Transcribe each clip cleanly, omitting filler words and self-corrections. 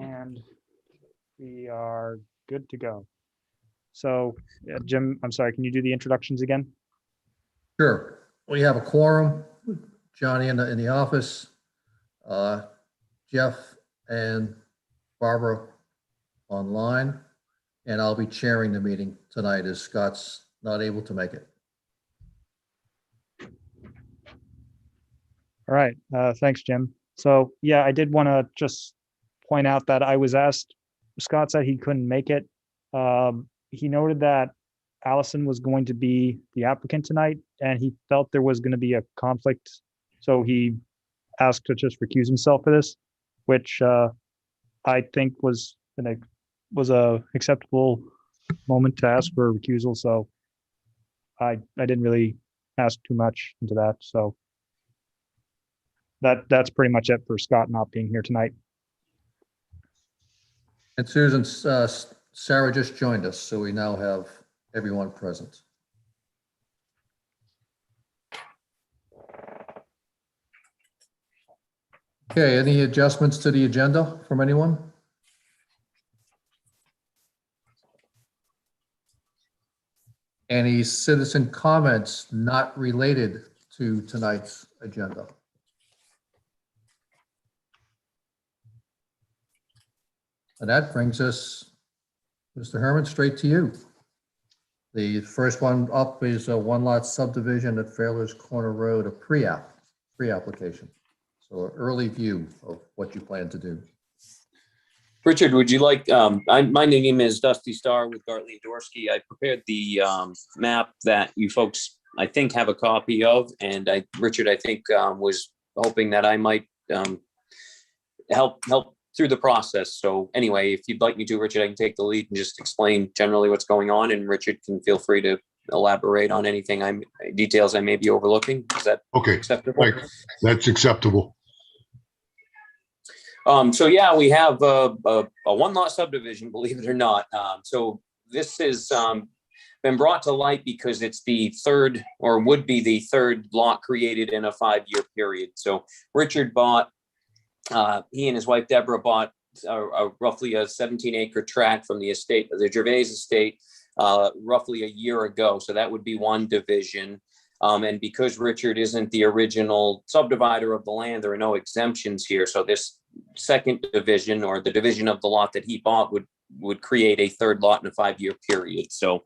And we are good to go. So, Jim, I'm sorry, can you do the introductions again? Sure. We have a quorum, Johnny in the office, Jeff and Barbara online, and I'll be chairing the meeting tonight as Scott's not able to make it. All right, thanks, Jim. So yeah, I did want to just point out that I was asked, Scott said he couldn't make it. He noted that Allison was going to be the applicant tonight, and he felt there was going to be a conflict. So he asked to just recuse himself for this, which I think was a acceptable moment to ask for a recusal. So I didn't really ask too much into that. So that's pretty much it for Scott not being here tonight. And Susan, Sarah just joined us, so we now have everyone present. Okay, any adjustments to the agenda from anyone? Any citizen comments not related to tonight's agenda? And that brings us, Mr. Herman, straight to you. The first one up is a one-lot subdivision at Fairless Corner Road, a pre-application. So an early view of what you plan to do. Richard, would you like, my name is Dusty Starr with Gartley Dorsky. I prepared the map that you folks, I think, have a copy of. And Richard, I think, was hoping that I might help through the process. So anyway, if you'd like me to, Richard, I can take the lead and just explain generally what's going on. And Richard can feel free to elaborate on anything details I may be overlooking. Is that okay? Acceptable? Right. That's acceptable. So yeah, we have a one-lot subdivision, believe it or not. So this has been brought to light because it's the third, or would be the third lot created in a 5-year period. So Richard bought, he and his wife Deborah bought roughly a 17-acre tract from the estate, the Gervais estate, roughly a year ago. So that would be one division. And because Richard isn't the original subdivider of the land, there are no exemptions here. So this second division, or the division of the lot that he bought, would create a third lot in a 5-year period. So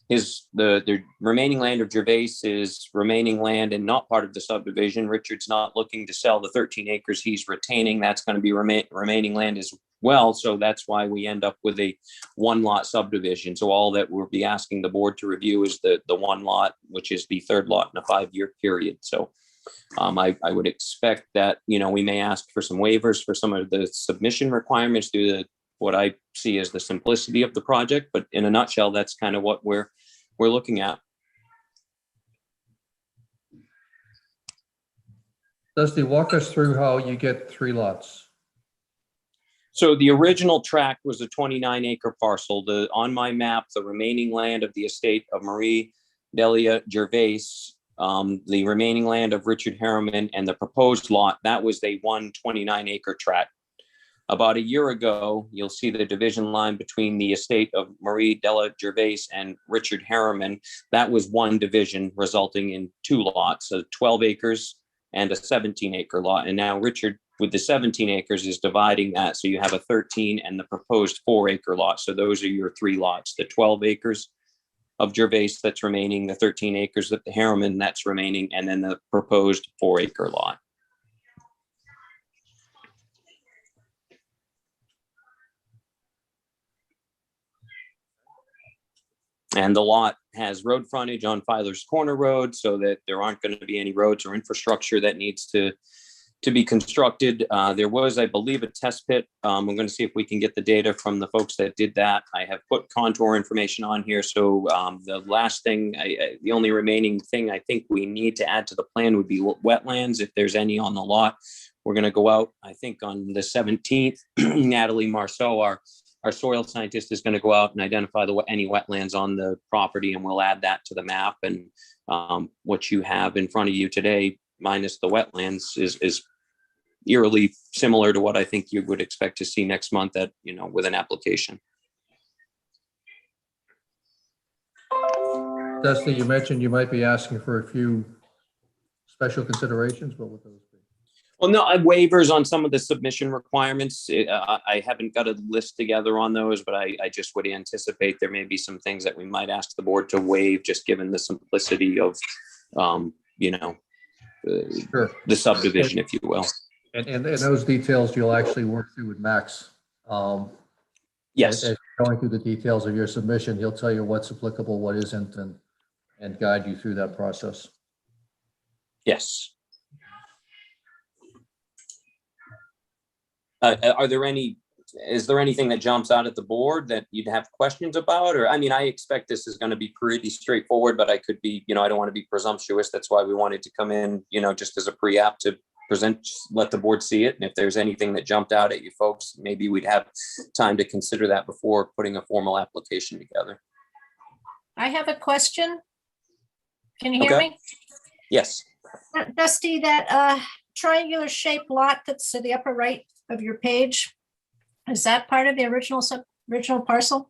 the remaining land of Gervais is remaining land and not part of the subdivision. Richard's not looking to sell the 13 acres he's retaining. That's going to be remaining land as well. So that's why we end up with a one-lot subdivision. So all that we'll be asking the board to review is the one lot, which is the third lot in a 5-year period. So I would expect that, we may ask for some waivers for some of the submission requirements due to what I see as the simplicity of the project. But in a nutshell, that's kind of what we're looking at. Dusty, walk us through how you get 3 lots. So the original tract was a 29-acre parcel. On my map, the remaining land of the estate of Marie Delia Gervais, the remaining land of Richard Harriman, and the proposed lot, that was a 129-acre tract. About a year ago, you'll see the division line between the estate of Marie Della Gervais and Richard Harriman. That was one division, resulting in 2 lots, so 12 acres and a 17-acre lot. And now Richard, with the 17 acres, is dividing that. So you have a 13 and the proposed 4-acre lot. So those are your 3 lots, the 12 acres of Gervais that's remaining, the 13 acres of the Harriman that's remaining, and then the proposed 4-acre lot. And the lot has road frontage on Filer's Corner Road, so that there aren't going to be any roads or infrastructure that needs to be constructed. There was, I believe, a test pit. I'm going to see if we can get the data from the folks that did that. I have put contour information on here. So the last thing, the only remaining thing I think we need to add to the plan would be wetlands, if there's any on the lot. We're going to go out, I think, on the 17th. Natalie Marceau, our soil scientist, is going to go out and identify any wetlands on the property, and we'll add that to the map. And what you have in front of you today, minus the wetlands, is eerily similar to what I think you would expect to see next month at, with an application. Dusty, you mentioned you might be asking for a few special considerations. What would those be? Well, no, I waivers on some of the submission requirements. I haven't got a list together on those, but I just would anticipate there may be some things that we might ask the board to waive, just given the simplicity of, Sure. the subdivision, if you will. And those details you'll actually work through with Max. Yes, As going through the details of your submission, he'll tell you what's applicable, what isn't, and guide you through that process. yes. Is there anything that jumps out at the board that you'd have questions about? Or, I mean, I expect this is going to be pretty straightforward, but I could be, I don't want to be presumptuous. That's why we wanted to come in, just as a pre-app to present, let the board see it. And if there's anything that jumped out at you folks, maybe we'd have time to consider that before putting a formal application together. I have a question. Can you hear Okay. me? Yes. Dusty, that triangular shaped lot that's to the upper right of your page, is that part of the original parcel?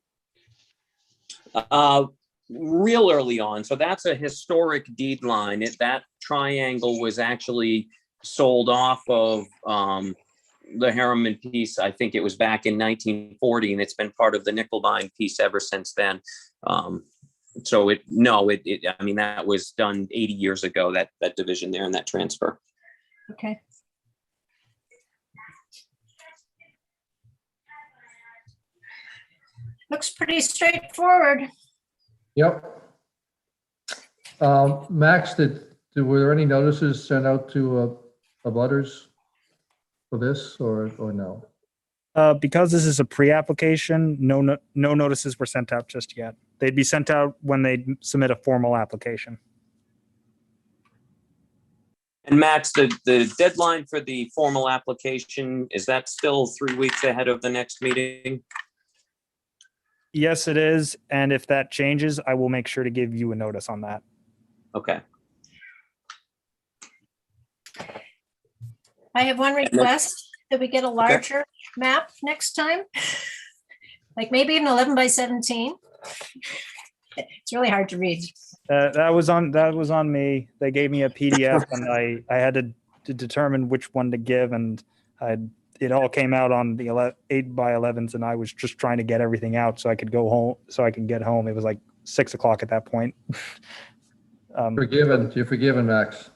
Real early on. So that's a historic deed line. That triangle was actually sold off of the Harriman piece. I think it was back in 1940, and it's been part of the Nickelbine piece ever since then. So that was done 80 years ago, that division there and that transfer. Okay. Looks pretty straightforward. Yep. Max, were there any notices sent out to abutters for this or no? Because this is a pre-application, no notices were sent out just yet. They'd be sent out when they submit a formal application. And Max, the deadline for the formal application, is that still 3 weeks ahead of the next meeting? Yes, it is. And if that changes, I will make sure to give you a notice on that. Okay. I have one request, that we get a larger map next time. Like maybe even 11 by 17. It's really hard to read. That was on me. They gave me a PDF and I had to determine which one to give, and it all came out on the 8 by 11s, and I was just trying to get everything out so I could go home, so I could get home. It was like 6 o'clock at that point. You're forgiven, Max.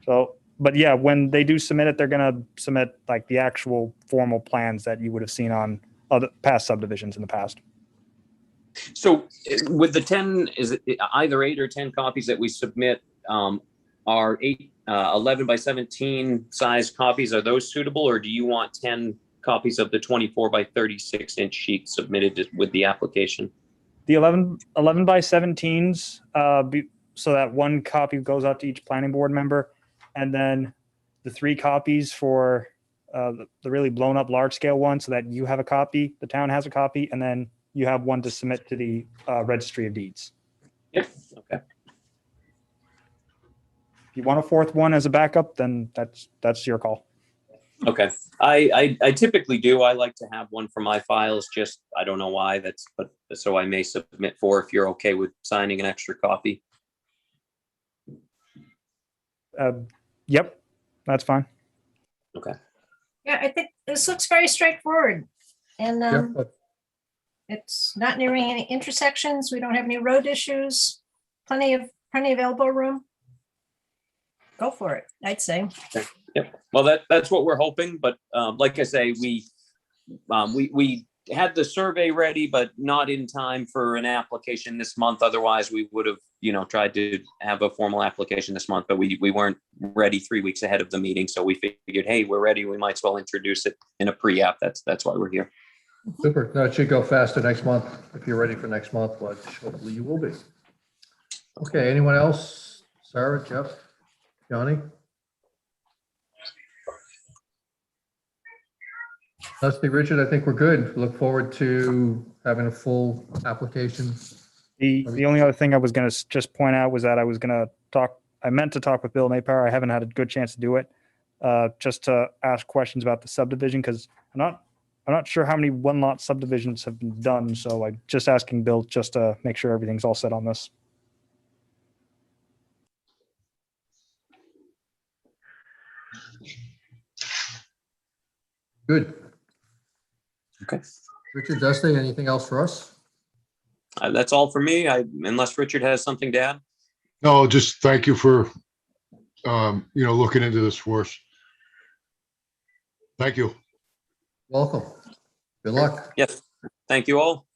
So, but yeah, when they do submit it, they're going to submit like the actual formal plans that you would have seen on other past subdivisions in the past. So with the 10, is it either 8 or 10 copies that we submit, are 11 by 17 size copies, are those suitable, or do you want 10 copies of the 24 by 36 inch sheet submitted with the application? The 11 by 17s, so that one copy goes out to each planning board member, and then the 3 copies for the really blown up large scale one, so that you have a copy, the town has a copy, and then you have one to submit to the registry of deeds. Yep. Okay. If you want a 4th one as a backup, then that's your call. Okay. I typically do. I like to have one for my files. Just, I don't know why but so I may submit 4 if you're okay with signing an extra copy. Yep, that's fine. Okay. Yeah, I think this looks very straightforward. And Yep. it's not nearing any intersections. We don't have any road issues. Plenty of elbow room. Go for it, I'd say. Yep. Well, that's what we're hoping. But like I say, we had the survey ready, but not in time for an application this month. Otherwise, we would have, tried to have a formal application this month, but we weren't ready 3 weeks ahead of the meeting. So we figured, hey, we're ready. We might as well introduce it in a pre-app. That's why we're here. Super. No, it should go faster next month if you're ready for next month, which hopefully you will be. Okay, anyone else? Sarah, Jeff, Johnny? Dusty, Richard, I think we're good. Look forward to having a full application. The only other thing I was going to just point out was that I meant to talk with Bill Napier. I haven't had a good chance to do it. just to ask questions about the subdivision, because I'm not sure how many one lot subdivisions have been done. So I'm just asking Bill just to make sure everything's all set on this. Good. Okay. Richard, Dusty, anything else for us? That's all for me. Unless Richard has something to add. No, just thank you for, looking into this for us. Thank you. Welcome. Good luck. Yes. Thank you all.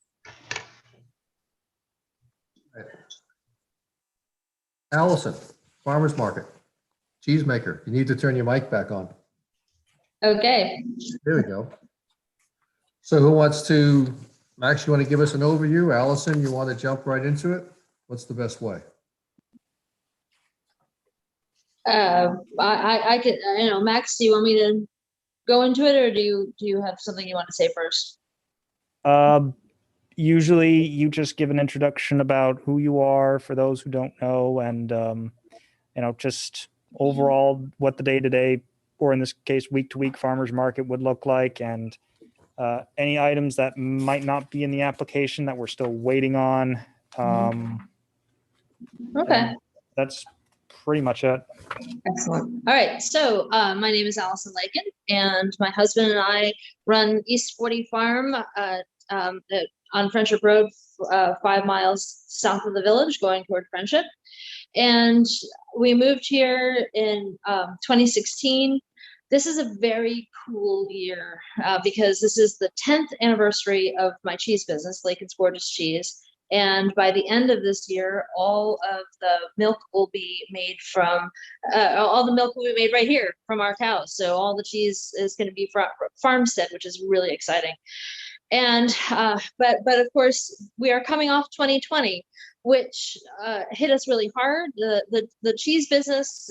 Allison, Farmers Market, cheesemaker. You need to turn your mic back on. Okay. There we go. So who wants to, Max, you want to give us an overview? Allison, you want to jump right into it? What's the best way? I could, Max, do you want me to go into it, or do you have something you want to say first? Usually you just give an introduction about who you are for those who don't know, and just overall what the day-to-day, or in this case week-to-week farmers market would look like, and any items that might not be in the application that we're still waiting on. Okay. That's pretty much it. Excellent. All right. So my name is Allison Lakin, and my husband and I run East 40 Farm on Friendship Road, 5 miles south of the village, going toward Friendship. And we moved here in 2016. This is a very cool year because this is the 10th anniversary of my cheese business, Lakin's Gorgeous Cheese. And by the end of this year, all of the milk will be made from, all the milk will be made right here from our cows. So all the cheese is going to be from farmstead, which is really exciting. And, but of course, we are coming off 2020, which hit us really hard. The cheese business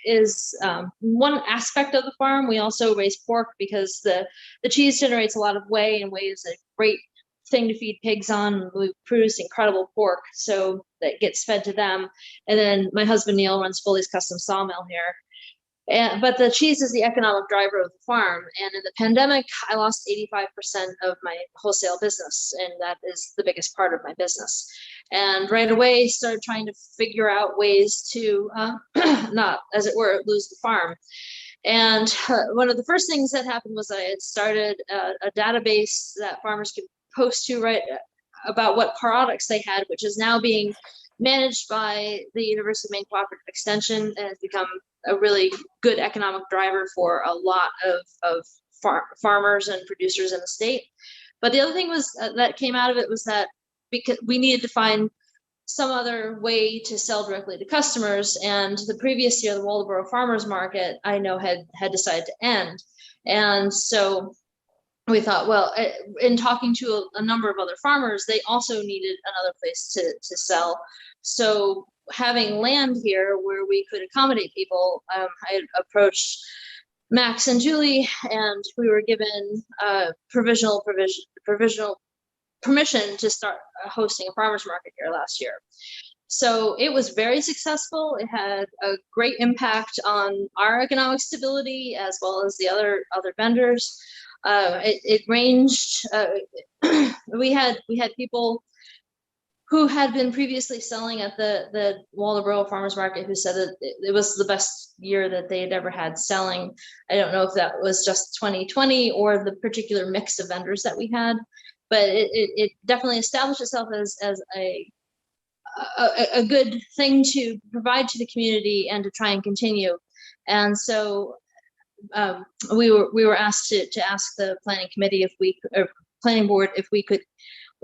is one aspect of the farm. We also raise pork because the cheese generates a lot of whey, and whey is a great thing to feed pigs on. We produce incredible pork, so that gets fed to them. And then my husband Neil runs Foley's Custom Sawmill here. But the cheese is the economic driver of the farm. And in the pandemic, I lost 85% of my wholesale business, and that is the biggest part of my business. And right away, started trying to figure out ways to not, as it were, lose the farm. And one of the first things that happened was I had started a database that farmers could post to, right, about what products they had, which is now being managed by the University of Maine Cooperative Extension, and has become a really good economic driver for a lot of farmers and producers in the state. But the other thing was that came out of it was that because we needed to find some other way to sell directly to customers. And the previous year, the Waldoboro Farmers Market, I know had decided to end. And so we thought, well, in talking to a number of other farmers, they also needed another place to sell. So having land here where we could accommodate people, I approached Max and Julie, and we were given provisional permission to start hosting a farmers market here last year. So it was very successful. It had a great impact on our economic stability as well as the other vendors. It ranged. We had people who had been previously selling at the Waldoboro Farmers Market who said that it was the best year that they had ever had selling. I don't know if that was just 2020 or the particular mix of vendors that we had, but it definitely established itself as a good thing to provide to the community and to try and continue. And so we were asked to ask the planning committee or planning board if we could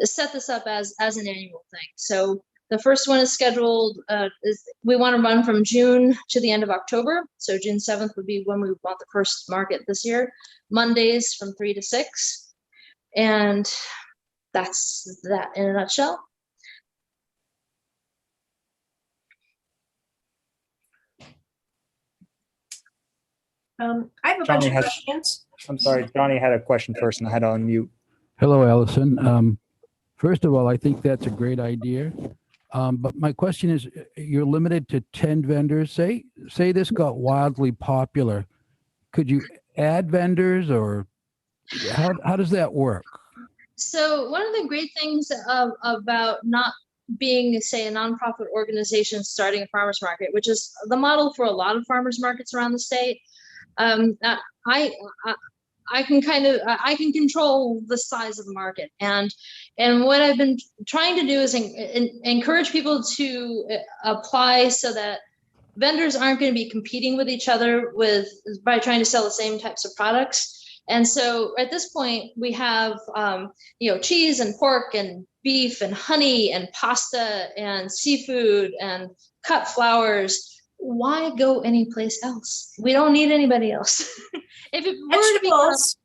set this up as an annual thing. So the first one is scheduled, we want to run from June to the end of October. So June 7th would be when we want the first market this year, Mondays from 3 to 6. And that's that in a nutshell. I have a bunch Johnny of has- questions. I'm sorry, Johnny had a question first and I had to unmute. Hello, Allison. First of all, I think that's a great idea. But my question is, you're limited to 10 vendors. Say this got wildly popular. could you add vendors, or how does that work? So one of the great things about not being, say, a nonprofit organization starting a farmers market, which is the model for a lot of farmers markets around the state, I can I can control the size of the market, and what I've been trying to do is encourage people to apply so that vendors aren't going to be competing with each other by trying to sell the same types of products. And so at this point, we have, cheese and pork and beef and honey and pasta and seafood and cut flowers. Why go anyplace else? We don't need anybody else. If it were to become, Vegetables.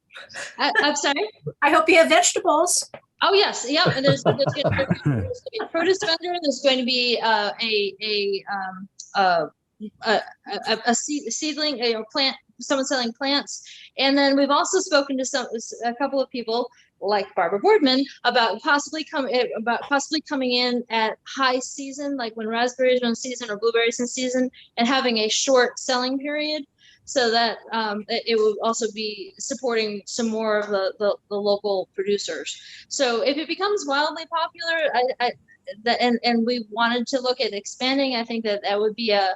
I'm sorry. I hope you have vegetables. Oh yes, yeah. And there's going to be a produce vendor. There's going to be a seedling, plant, someone selling plants. And then we've also spoken to a couple of people like Barbara Boardman about possibly coming in at high season, like when raspberries are in season or blueberries in season, and having a short selling period, so that it will also be supporting some more of the local producers. So if it becomes wildly popular, and we wanted to look at expanding, I think that would be a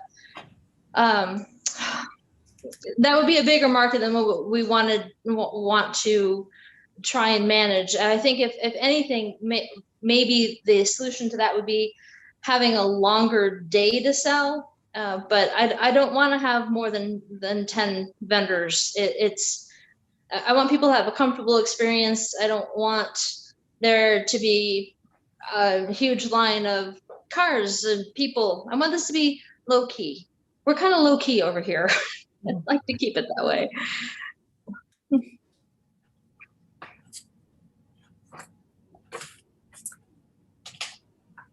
bigger market than what we want to try and manage. And I think if anything, maybe the solution to that would be having a longer day to sell. But I don't want to have more than 10 vendors. I want people to have a comfortable experience. I don't want there to be a huge line of cars and people. I want this to be low key. We're kind of low key over here. I'd like to keep it that way.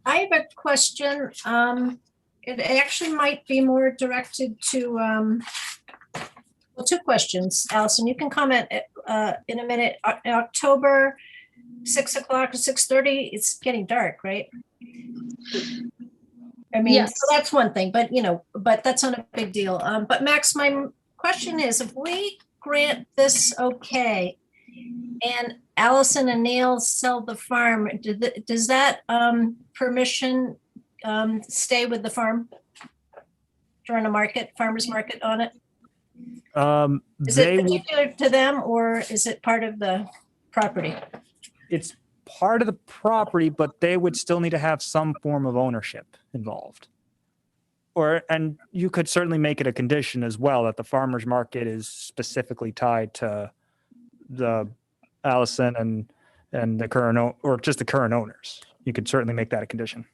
I have a question. It actually might be more directed to, well, two questions. Allison, you can comment in a minute. In October, 6 o'clock to 6:30, it's getting dark, right? I mean, Yes. so that's one thing, but but that's not a big deal. But Max, my question is, if we grant this okay, and Allison and Neil sell the farm, does that permission stay with the farm during a farmer's market on it? Is it particular to them, or is it part of the property? It's part of the property, but they would still need to have some form of ownership involved. And you could certainly make it a condition as well that the farmer's market is specifically tied to the Allison and the current or just the current owners. You could certainly make that a condition.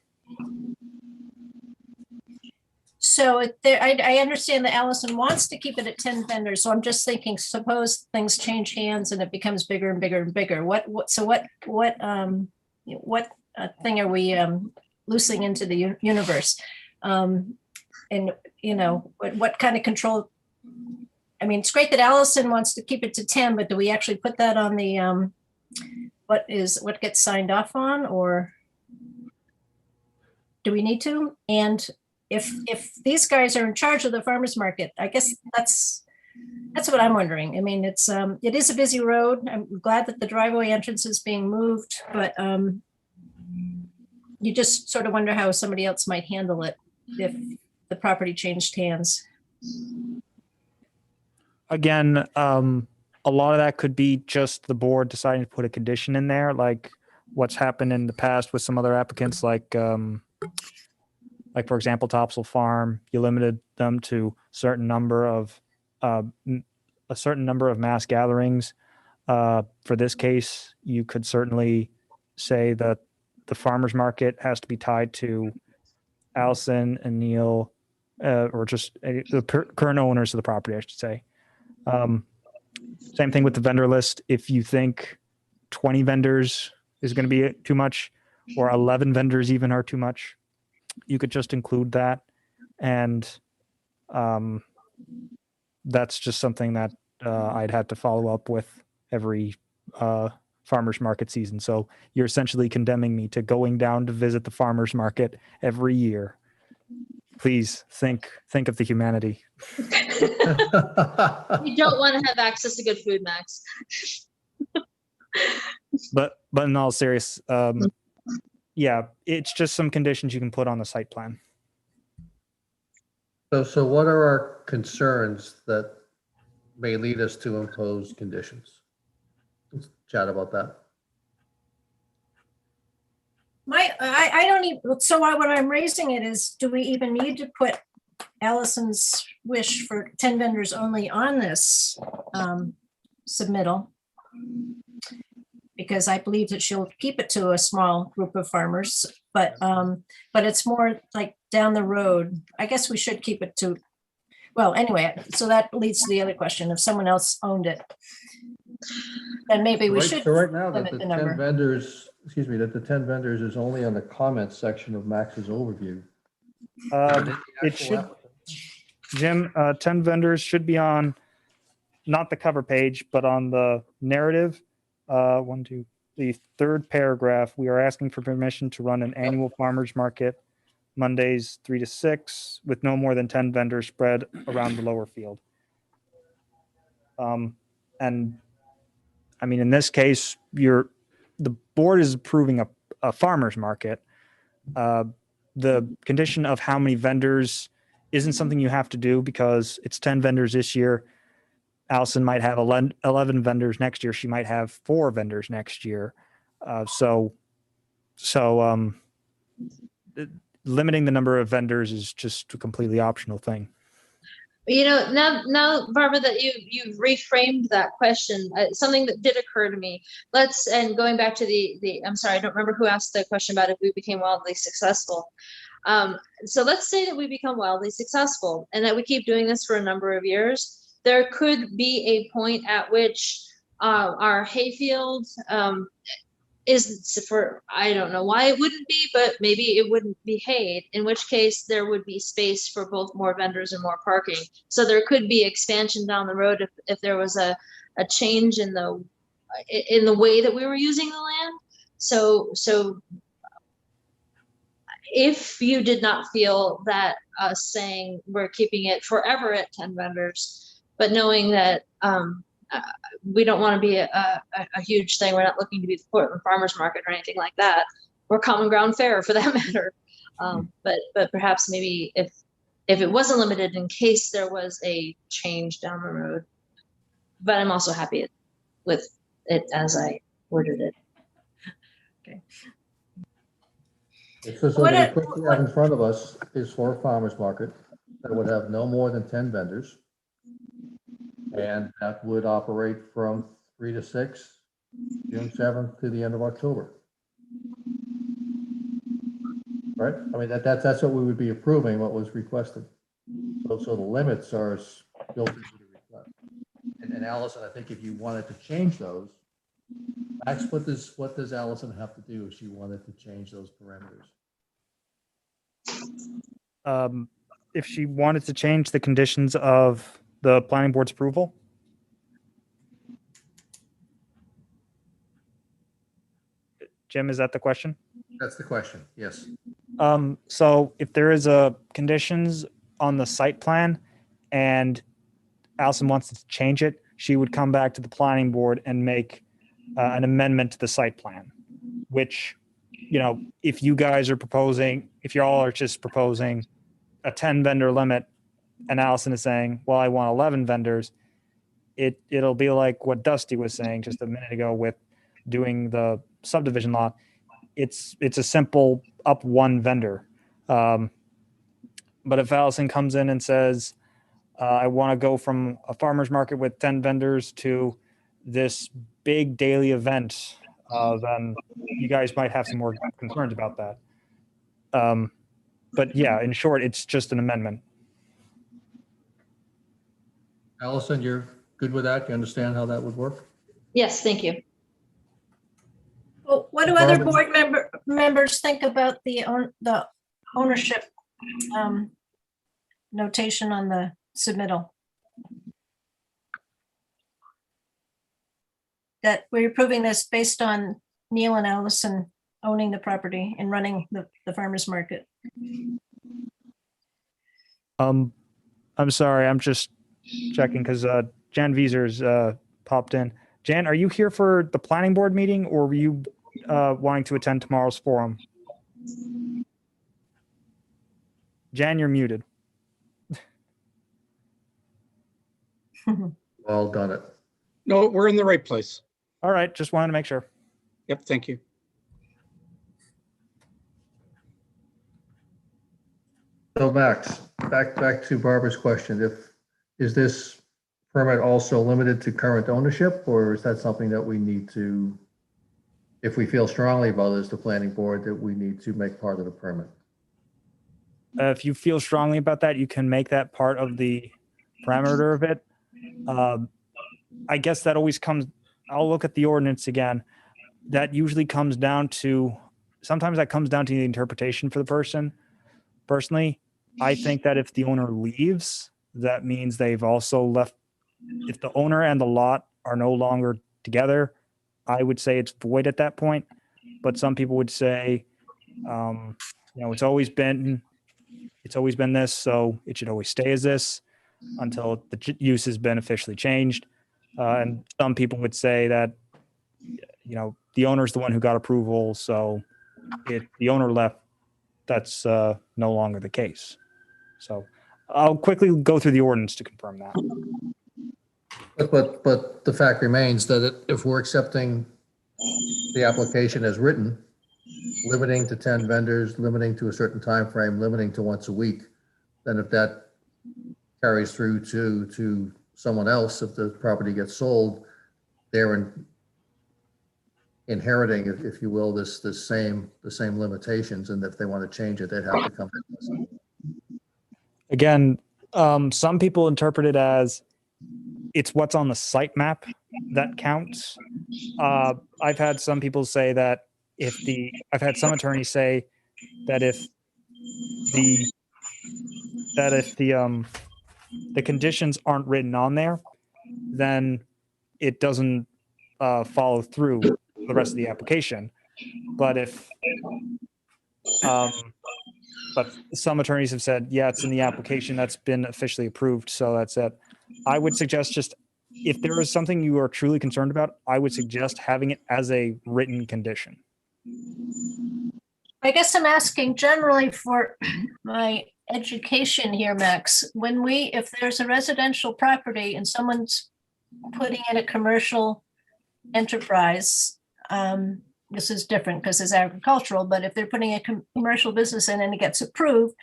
So I understand that Allison wants to keep it at 10 vendors. So I'm just thinking, suppose things change hands and it becomes bigger and bigger and bigger. What thing are we loosing into the universe? And what kind of control? I mean, it's great that Allison wants to keep it to 10, but do we actually put that on the what gets signed off on, or do we need to? And if these guys are in charge of the farmers market, I guess that's what I'm wondering. I mean, it is a busy road. I'm glad that the driveway entrance is being moved, but you just sort of wonder how somebody else might handle it if the property changed hands. Again, a lot of that could be just the board deciding to put a condition in there, like what's happened in the past with some other applicants, like for example, Topsail Farm. You limited them to a certain number of mass gatherings. For this case, you could certainly say that the farmers market has to be tied to Allison and Neil, or just the current owners of the property, I should say. Same thing with the vendor list. If you think 20 vendors is going to be too much, or 11 vendors even are too much, you could just include that. And that's just something that I'd have to follow up with every farmers market season. So you're essentially condemning me to going down to visit the farmers market every year please think of the humanity. You don't want to have access to good food, Max. But in all serious, yeah, it's just some conditions you can put on the site plan. So what are our concerns that may lead us to impose conditions? Let's chat about that. I don't even, so what I'm raising it is, do we even need to put Allison's wish for 10 vendors only on this submittal? Because I believe that she'll keep it to a small group of farmers, but it's more like down the road. I guess we should keep it to, well, anyway, so that leads to the other question. If someone else owned it, then maybe we should So right now, that limit the the 10 number. vendors, excuse me, that the 10 vendors is only on the comments section of Max's overview. It should, Jim, 10 vendors should be on, not the cover page, but on the narrative. The third paragraph, we are asking for permission to run an annual farmers market Mondays 3 to 6 with no more than 10 vendors spread around the lower field. And I mean, in this case, the board is approving a farmer's market. The condition of how many vendors isn't something you have to do because it's 10 vendors this year. Allison might have 11 vendors next year. She might have 4 vendors next year. So limiting the number of vendors is just a completely optional thing. You know, now, Barbara, that you've reframed that question, something that did occur to me. And going back to I'm sorry, I don't remember who asked the question about if we became wildly successful. So let's say that we become wildly successful and that we keep doing this for a number of years. There could be a point at which our hayfield is for, I don't know why it wouldn't be, but maybe it wouldn't be hayed, in which case there would be space for both more vendors and more parking. So there could be expansion down the road if there was a change in the way that we were using the land. So if you did not feel that us saying we're keeping it forever at 10 vendors, but knowing that we don't want to be a huge thing. We're not looking to be the Portland Farmers Market or anything like that. We're Common Ground Fair for that matter. But perhaps maybe if it wasn't limited in case there was a change down the road. But I'm also happy with it as I worded it. Okay. So the request we have in front of us is for a farmer's market that would have no more than 10 vendors. And that would operate from 3 to 6, June 7th to the end of October. Right? I mean, that's what we would be approving, what was requested. So the limits are built into the request. And Allison, I think if you wanted to change those, Max, what does Allison have to do if she wanted to change those parameters? If she wanted to change the conditions of the planning board's approval? Jim, is that the question? That's the question, yes. So if there is a conditions on the site plan and Allison wants to change it, she would come back to the planning board and make an amendment to the site plan, which, you know, if you guys are proposing, if y'all are just proposing a 10 vendor limit and Allison is saying, well, I want 11 vendors, it'll be like what Dusty was saying just a minute ago with doing the subdivision law. It's a simple up one vendor. But if Allison comes in and says, I want to go from a farmer's market with 10 vendors to this big daily event, then you guys might have some more concerns about that. But yeah, in short, it's just an amendment. Allison, you're good with that? You understand how that would work? Yes, thank you. Well, what do other board members think about the ownership notation on the submittal? That we're approving this based on Neil and Allison owning the property and running the farmer's market. I'm sorry, I'm just checking because Jan Viesers popped in. Jan, are you here for the planning board meeting, or were you wanting to attend tomorrow's forum? Jan, you're muted. All done it. No, we're in the right place. All right, just wanted to make sure. Yep, thank you. So Max, back to Barbara's question. Is this permit also limited to current ownership, or is that something that we need to, if we feel strongly about it as the planning board, that we need to make part of the permit? If you feel strongly about that, you can make that part of the parameter of it. I guess that always comes, I'll look at the ordinance again. That usually comes down to, sometimes that comes down to the interpretation for the person. Personally, I think that if the owner leaves, that means they've also left. If the owner and the lot are no longer together, I would say it's void at that point. But some people would say, it's always been this, so it should always stay as this until the use has been officially changed. And some people would say that, the owner's the one who got approval, so if the owner left, that's no longer the case. So I'll quickly go through the ordinance to confirm that. But the fact remains that if we're accepting the application as written, limiting to 10 vendors, limiting to a certain time frame, limiting to once a week, then if that carries through to someone else, if the property gets sold, they're inheriting, if you will, the same limitations, and if they want to change it, they'd have to come to us. Again, some people interpret it as it's what's on the site map that counts. I've had some people say that I've had some attorneys say that if the conditions aren't written on there, then it doesn't follow through the rest of the application. But but some attorneys have said, yeah, it's in the application that's been officially approved, so that's it. I would suggest just, if there is something you are truly concerned about, I would suggest having it as a written condition. I guess I'm asking generally for my education here, Max. If there's a residential property and someone's putting in a commercial enterprise, this is different because it's agricultural, but if they're putting a commercial business in and it gets approved,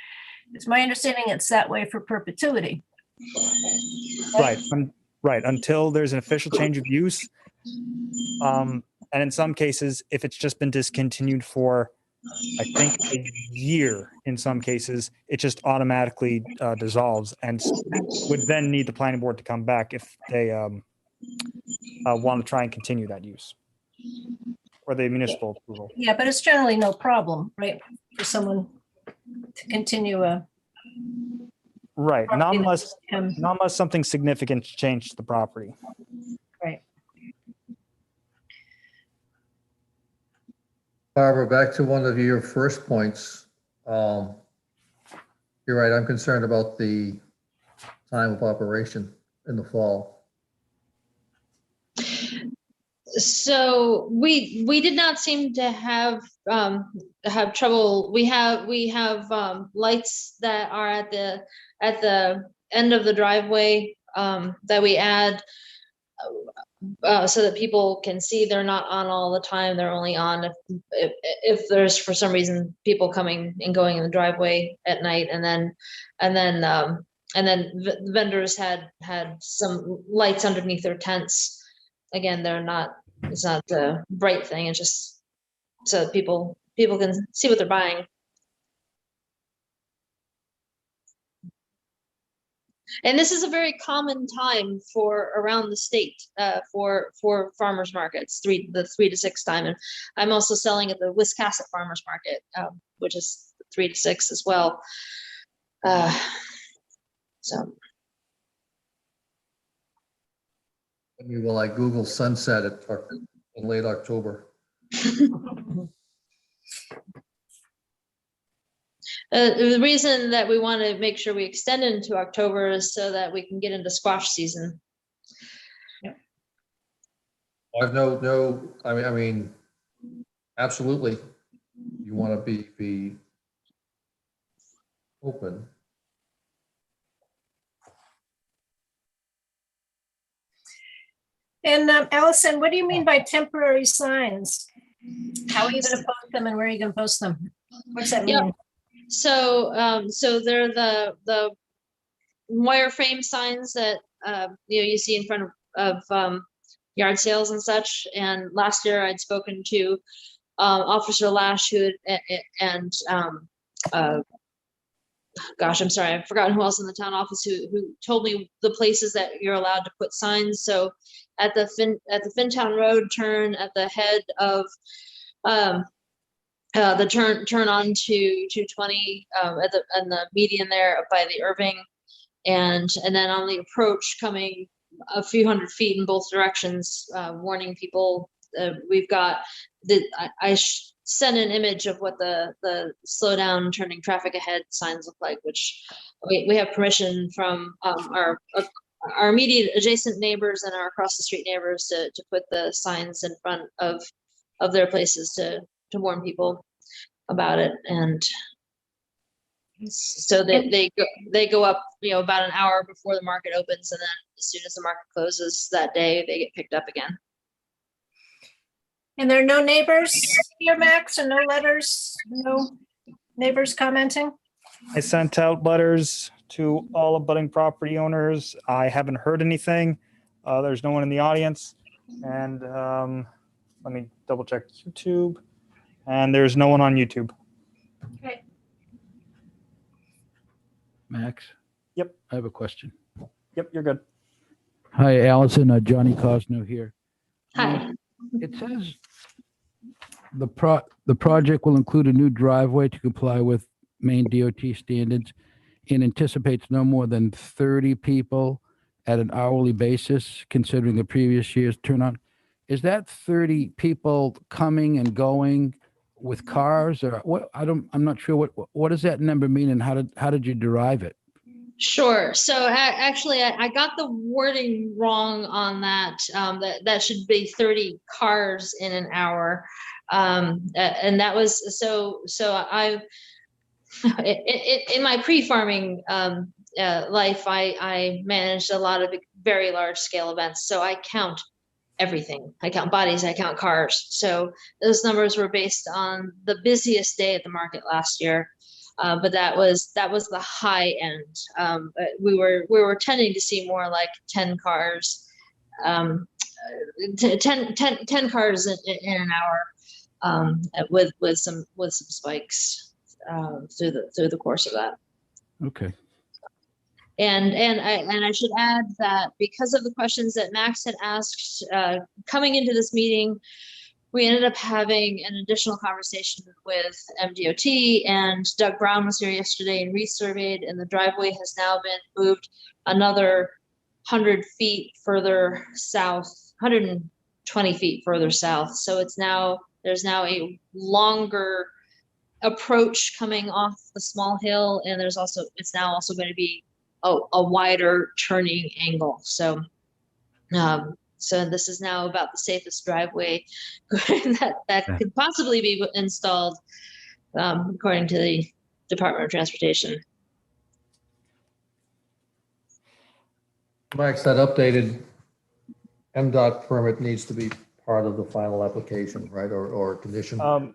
it's my understanding it's that way for perpetuity. Right. Until there's an official change of use. And in some cases, if it's just been discontinued for, I think, a year, in some cases, it just automatically dissolves and would then need the planning board to come back if they want to try and continue that use, or the municipal approval. Yeah, but it's generally no problem, right, for someone to continue Right, not unless something significant changed the property. Right. Barbara, back to one of your first points. You're right, I'm concerned about the time of operation in the fall. So we did not seem to have trouble. We have lights that are at the end of the driveway that we add so that people can see. They're not on all the time. They're only on if there's for some reason people coming and going in the driveway at night. And then vendors had some lights underneath their tents. Again, it's not the bright thing. It's just so that people can see what they're buying. And this is a very common time for around the state for farmers markets, the 3 to 6 time. And I'm also selling at the Wiscasset Farmers Market, which is 3 to 6 as well. So. Will I Google sunset in late October? The reason that we want to make sure we extend it into October is so that we can get into squash season. I've I mean, absolutely. You want to be open. And Allison, what do you mean by temporary signs? How are you going to post them and where are you going to post them? What's that mean? Yep. So they're the wireframe signs that you see in front of yard sales and such. And last year I'd spoken to Officer Lash, who and gosh, I'm sorry, I've forgotten who else in the town office who told me the places that you're allowed to put signs. So at the Fintown Road turn, at the head of the turn on to 220 at the median there up by the Irving, and then on the approach coming a few hundred feet in both directions, warning people. We've got I sent an image of what the slow down turning traffic ahead signs look like, which we have permission from our immediate adjacent neighbors and our across the street neighbors to put the signs in front of their places to warn people about it. And so that they go up, about an hour before the market opens, and then as soon as the market closes that day, they get picked up again. And there are no neighbors here, Max, and no letters, no neighbors commenting? I sent out letters to all abutting property owners. I haven't heard anything. There's no one in the audience. And let me double check YouTube. And there's no one on YouTube. Okay. Max? Yep. I have a question. Yep, you're good. Hi, Allison. Johnny Cosno here. Hi. It says the project will include a new driveway to comply with Maine DOT standards and anticipates no more than 30 people at an hourly basis, considering the previous year's turnout. Is that 30 people coming and going with cars, or what? I'm not sure what does that number mean, and how did you derive it? Sure. So actually, I got the wording wrong on that. That should be 30 cars in an hour, and that was so. I in my pre-farming life, I managed a lot of very large scale events. So I count everything. I count bodies. I count cars. So those numbers were based on the busiest day at the market last year. But that was the high end. We were tending to see more like 10 cars, 10 cars in an hour, with some spikes through the course of that. Okay. And I should add that because of the questions that Max had asked coming into this meeting, we ended up having an additional conversation with MDOT, and Doug Brown was here yesterday and resurveyed, and the driveway has now been moved another 100 feet further south, 120 feet further south. So there's now a longer approach coming off the small hill, and it's now also going to be a wider turning angle. So this is now about the safest driveway that could possibly be installed, according to the Department of Transportation. Max, that updated MDOT permit needs to be part of the final application, right? Or condition?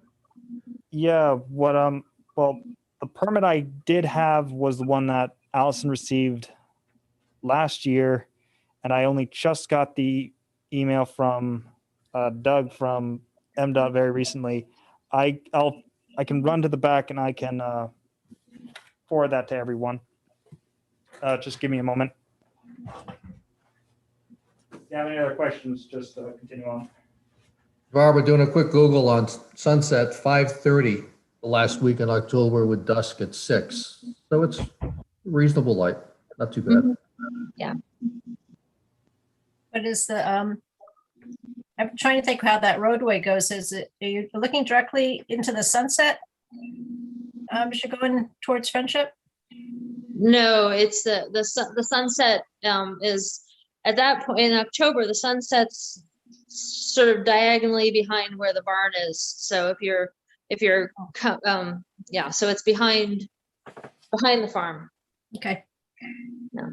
Yeah, well, the permit I did have was the one that Allison received last year, and I only just got the email from Doug from MDOT very recently. I can run to the back and I can forward that to everyone. Just give me a moment. If you have any other questions, just continue on. Barbara, doing a quick Google on sunset, 5:30 the last week in October with dusk at 6. So it's reasonable light, not too bad. Yeah. What is the, I'm trying to think how that roadway goes. Are you looking directly into the sunset? as you're going towards Friendship? No, it's the sunset is at that point in October. The sunset's sort of diagonally behind where the barn is. So if you're yeah, so it's behind the farm. Okay. Yeah.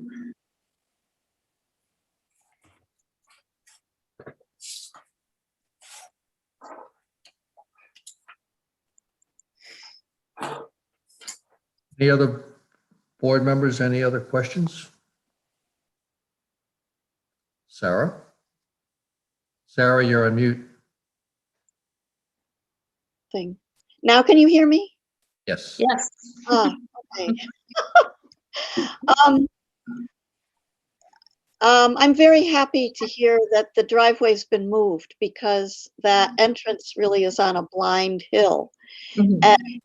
Any other board members, any other questions? Sarah? Sarah, you're on mute. Thing. Now can you hear me? Yes. Yes. Ah, okay. I'm very happy to hear that the driveway's been moved because that entrance really is on a blind hill. Mhm. And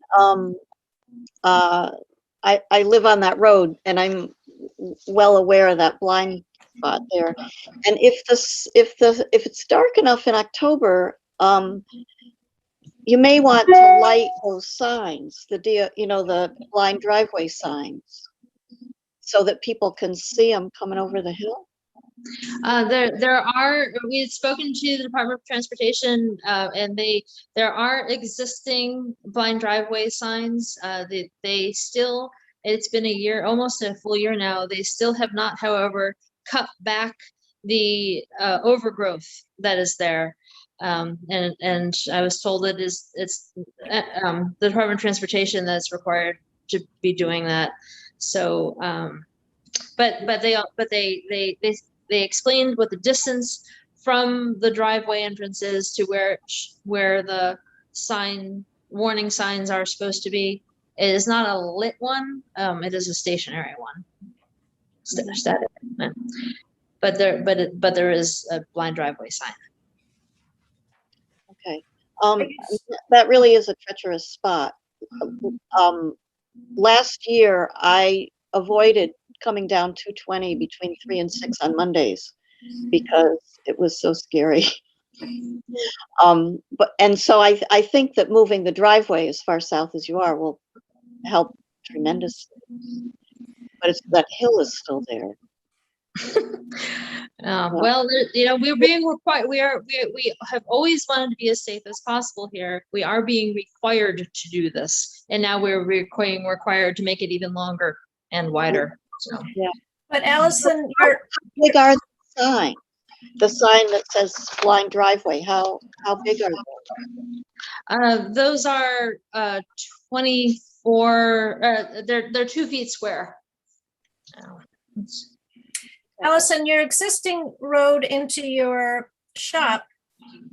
I live on that road and I'm well aware of that blind spot there. And if it's dark enough in October, you may want to light those signs, the blind driveway signs, so that people can see them coming over the hill. We had spoken to the Department of Transportation, and there are existing blind driveway signs. They still, it's been a year, almost a full year now. They still have not, however, cut back the overgrowth that is there. And I was told that it's the Department of Transportation that's required to be doing that. So, but they explained what the distance from the driveway entrance is to where the warning signs are supposed to be. It is not a lit one. It is a stationary one. Static. But there is a blind driveway sign. Okay. That really is a treacherous spot. Last year, I avoided coming down 220 between 3 and 6 on Mondays because it was so scary. So I think that moving the driveway as far south as you are will help tremendously. But that hill is still there. Well, we're being required. We have always wanted to be as safe as possible here. We are being required to do this, and now we're required to make it even longer and wider. So. Yeah. But Allison, How big are the signs? The sign that says blind driveway, how big are those? Those are 24. They're 2 feet square. Allison, your existing road into your shop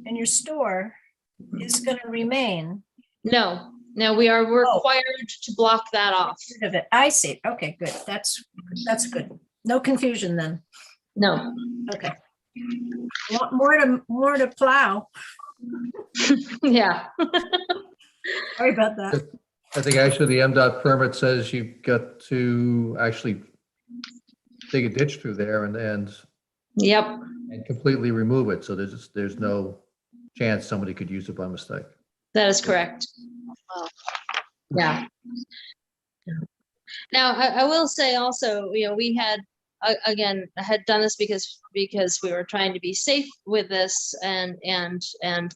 and your store is going to remain. No, we are required to block that off. I see. Okay, good. That's good. No confusion then. No. Okay. More to plow. Yeah. Sorry about that. I think actually the MDOT permit says you've got to actually dig a ditch through there and Yep. and completely remove it. So there's no chance somebody could use it by mistake. That is correct. Wow. Yeah. Now, I will say also, we had, again, I had done this because we were trying to be safe with this, and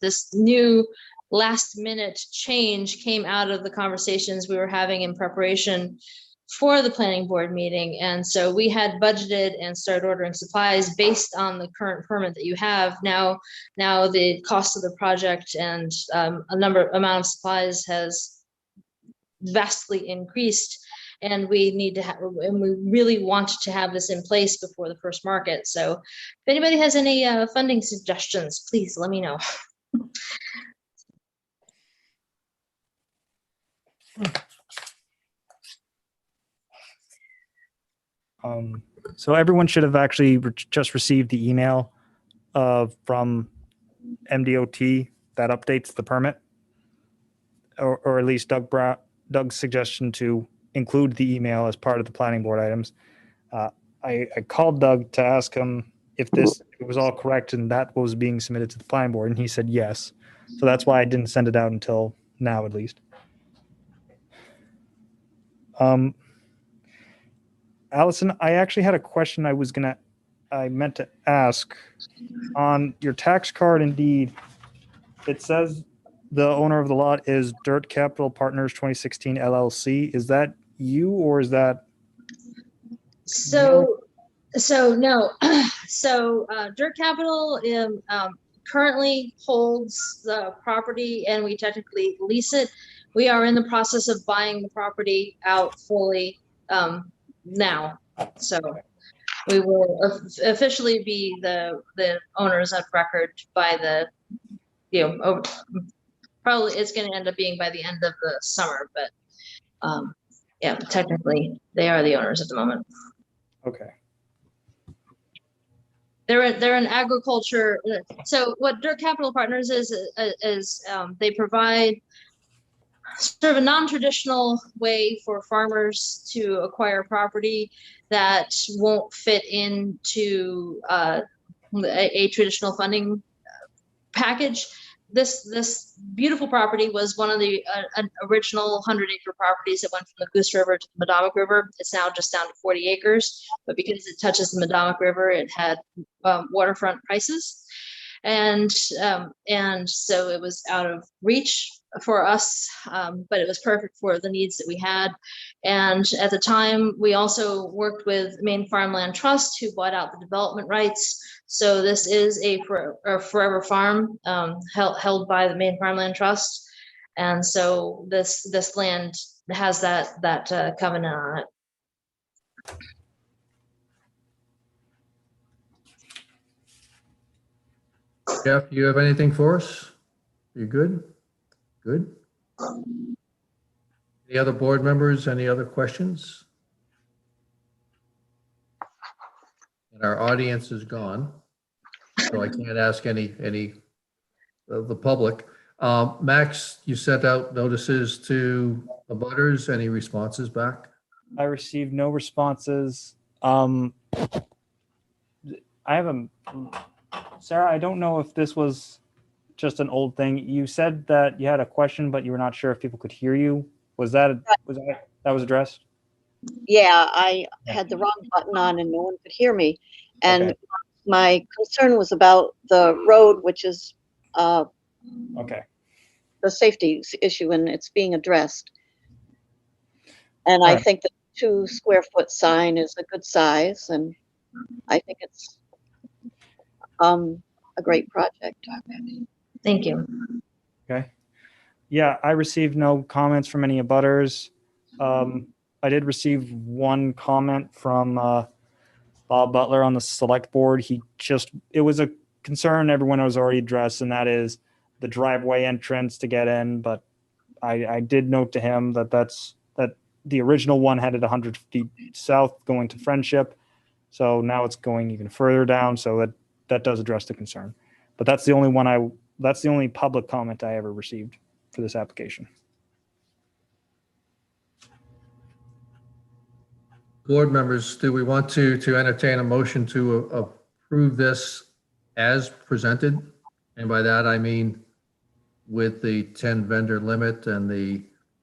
this new last minute change came out of the conversations we were having in preparation for the planning board meeting. And so we had budgeted and started ordering supplies based on the current permit that you have. Now the cost of the project and amount of supplies has vastly increased, and we need to have, and we really want to have this in place before the first market. So if anybody has any funding suggestions, please let me know. So everyone should have actually just received the email from MDOT that updates the permit, or at least Doug's suggestion to include the email as part of the planning board items. I called Doug to ask him if it was all correct and that was being submitted to the planning board, and he said yes. So that's why I didn't send it out until now, at least. Allison, I actually had a question I meant to ask. On your tax card, indeed, it says the owner of the lot is Dirt Capital Partners 2016 LLC. Is that you or is that? So, no, Dirt Capital currently holds the property and we technically lease it. We are in the process of buying the property out fully now. So we will officially be the owners of record by the, probably it's going to end up being by the end of the summer, but yeah, technically they are the owners at the moment. Okay. They're an agriculture. So what Dirt Capital Partners is they provide sort of a non-traditional way for farmers to acquire property that won't fit into a traditional funding package. This beautiful property was one of the original 100-acre properties that went from the Goose River to the Madomic River. It's now just down to 40 acres, but because it touches the Madomic River, it had waterfront prices. And so it was out of reach for us, but it was perfect for the needs that we had. And at the time, we also worked with Maine Farmland Trust, who bought out the development rights. So this is a forever farm held by the Maine Farmland Trust. And so this land has that covenant on it. Jeff, do you have anything for us? You good? Good. Any other board members? Any other questions? And our audience is gone, so I can't ask any of the public. Max, you sent out notices to the butters. Any responses back? I received no responses. I have Sarah, I don't know if this was just an old thing. You said that you had a question, but you were not sure if people could hear you. That was addressed? Yeah, I had the wrong button on and no one could hear me. And my concern was about the road, which is okay, the safety issue, and it's being addressed. And I think the 2 square foot sign is a good size, and I think it's a great project. Thank you. Okay. Yeah, I received no comments from any abutters. I did receive one comment from Bob Butler on the select board. It was a concern everyone was already addressed, and that is the driveway entrance to get in. But I did note to him that that the original one had it 100 feet south going to Friendship. So now it's going even further down. So that does address the concern. But that's the only public comment I ever received for this application. Board members, do we want to entertain a motion to approve this as presented? And by that, I mean with the 10 vendor limit and the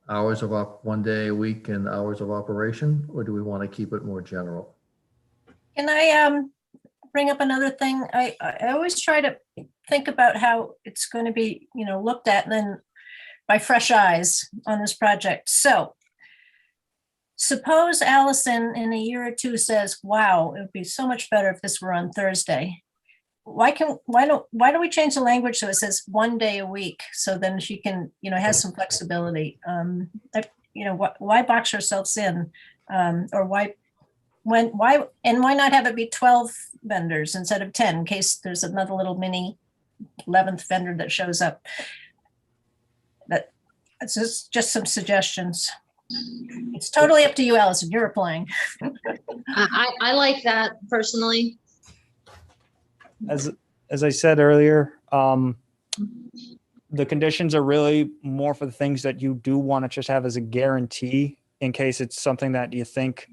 hours of 1 day a week and hours of operation, or do we want to keep it more general? Can I bring up another thing? I always try to think about how it's going to be, looked at and then by fresh eyes on this project. So suppose Allison in a year or two says, wow, it would be so much better if this were on Thursday. Why don't we change the language so it says 1 day a week? So then she can, has some flexibility. Why box ourselves in? Or why not have it be 12 vendors instead of 10 in case there's another little mini 11th vendor that shows up? That's just some suggestions. It's totally up to you, Allison. You're applying. I like that personally. As I said earlier, the conditions are really more for the things that you do want to just have as a guarantee in case it's something that you think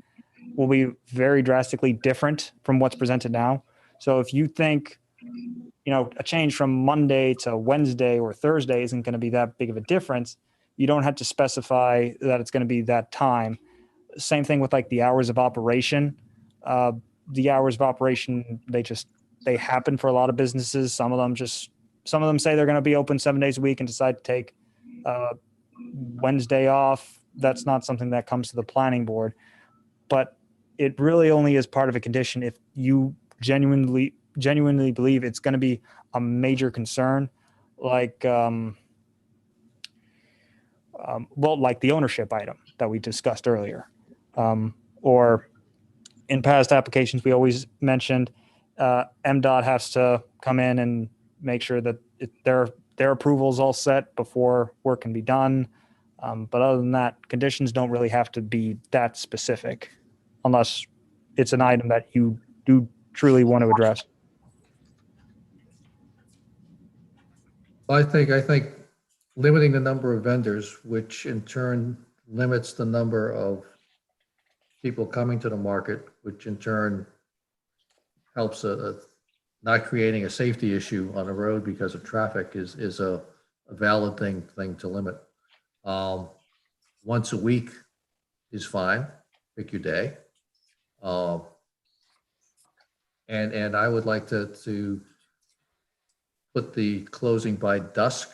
will be very drastically different from what's presented now. So if you think, a change from Monday to Wednesday or Thursday isn't going to be that big of a difference, you don't have to specify that it's going to be that time. Same thing with like the hours of operation. The hours of operation, they happen for a lot of businesses. Some of them say they're going to be open 7 days a week and decide to take Wednesday off. That's not something that comes to the planning board, but it really only is part of a condition if you genuinely believe it's going to be a major concern, like like the ownership item that we discussed earlier, or in past applications we always mentioned MDOT has to come in and make sure that their approval is all set before work can be done. But other than that, conditions don't really have to be that specific unless it's an item that you do truly want to address. I think limiting the number of vendors, which in turn limits the number of people coming to the market, which in turn helps not creating a safety issue on the road because of traffic is a valid thing to limit. Once a week is fine. Pick your day. And I would like to put the closing by dusk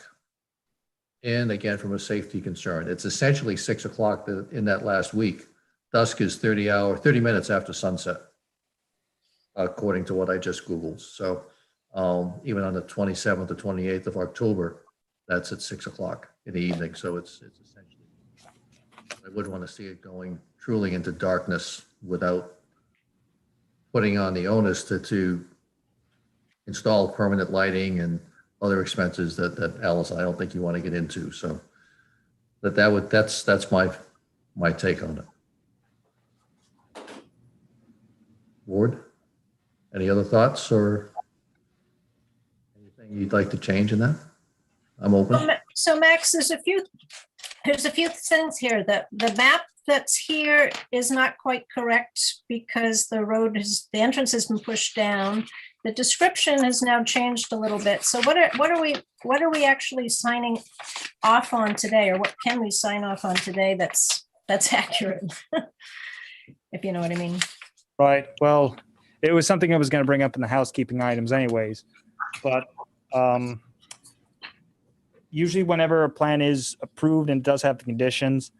in, again, from a safety concern. It's essentially 6 o'clock in that last week. Dusk is 30 minutes after sunset, according to what I just Googled. So even on the 27th or 28th of October, that's at 6 o'clock in the evening. So it's essentially, I wouldn't want to see it going truly into darkness without putting on the onus to install permanent lighting and other expenses that Alice, I don't think you want to get into. So that's my take on it. Ward, any other thoughts or anything you'd like to change in that? I'm open. So Max, there's a few things here. That the map that's here is not quite correct because the entrance has been pushed down. The description has now changed a little bit. So what are we actually signing off on today, or what can we sign off on today that's accurate? If you know what I mean. Right. Well, it was something I was going to bring up in the housekeeping items anyways, but usually whenever a plan is approved and does have the conditions,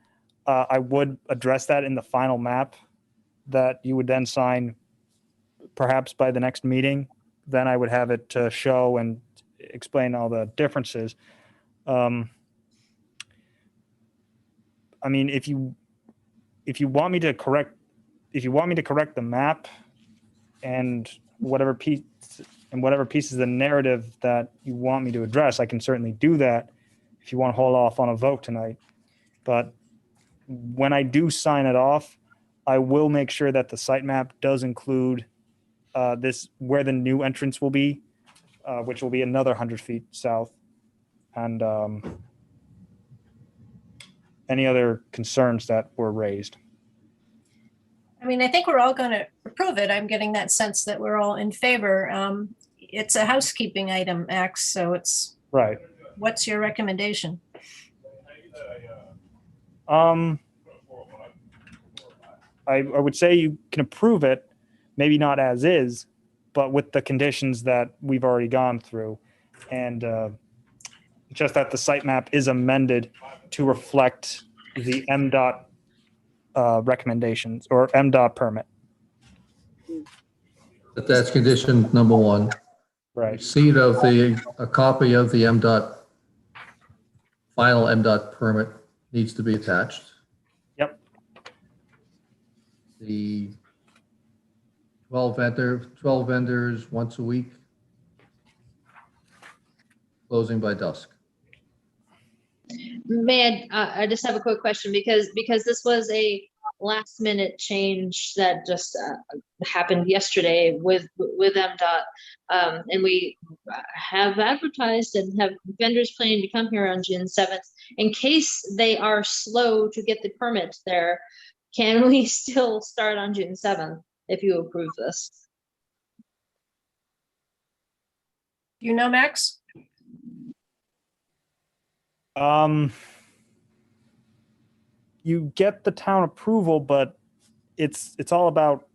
I would address that in the final map that you would then sign perhaps by the next meeting. Then I would have it to show and explain all the differences. I mean, if you want me to correct the map and whatever pieces of the narrative that you want me to address, I can certainly do that if you want to hold off on a vote tonight. But when I do sign it off, I will make sure that the site map does include this where the new entrance will be, which will be another 100 feet south, and any other concerns that were raised. I mean, I think we're all going to approve it. I'm getting that sense that we're all in favor. It's a housekeeping item, Max, so it's Right. What's your recommendation? I would say you can approve it, maybe not as is, but with the conditions that we've already gone through. And just that the site map is amended to reflect the MDOT recommendations or MDOT permit. That's condition number one. Right. Receipt of a copy of the final MDOT permit needs to be attached. Yep. The 12 vendors once a week, closing by dusk. May I just have a quick question because this was a last minute change that just happened yesterday with MDOT, and we have advertised and have vendors planning to come here on June 7th. In case they are slow to get the permit there, can we still start on June 7th if you approve this? You know, Max? you get the town approval, but it's all about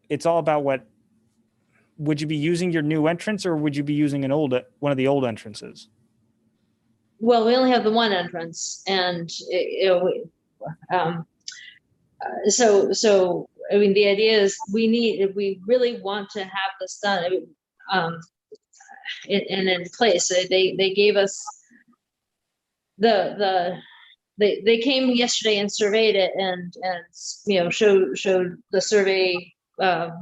it's all about what, would you be using your new entrance or would you be using one of the old entrances? Well, we only have the one entrance, and so I mean, the idea is if we really want to have this done, in place. They gave us they came yesterday and surveyed it and showed the survey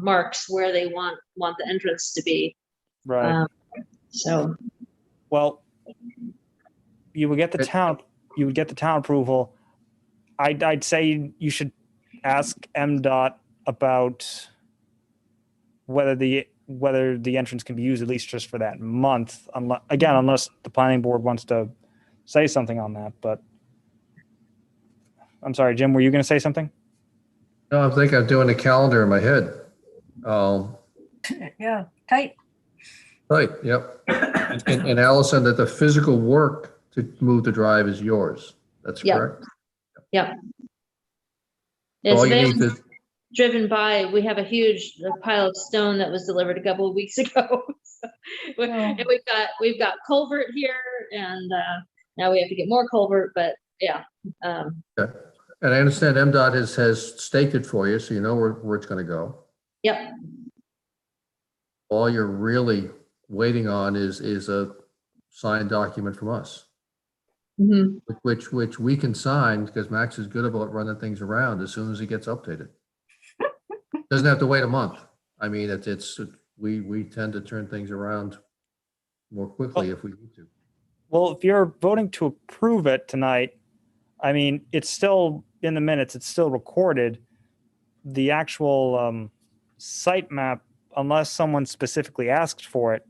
marks where they want the entrance to be. Right. So Well, you would get the town approval. I'd say you should ask MDOT about whether the entrance can be used at least just for that month. Unless the planning board wants to say something on that. But I'm sorry, Jim, were you going to say something? No, I think I'm doing a calendar in my head. Yeah, tight. Right, yep. And Allison, that the physical work to move the drive is yours. That's Yep. correct? yeah. So all So you need to, driven by, we have a huge pile of stone that was delivered a couple of weeks ago. And we've got culvert here, and now we have to get more culvert, but yeah. and I understand MDOT has staked it for you, so you know where it's going to go. Yep. All you're really waiting on is a signed document from us, Mhm. which we can sign because Max is good about running things around as soon as it gets updated. Doesn't have to wait a month. I mean, we tend to turn things around more quickly if we need to. Well, if you're voting to approve it tonight, I mean, it's still in the minutes, it's still recorded. The actual site map, unless someone specifically asked for it,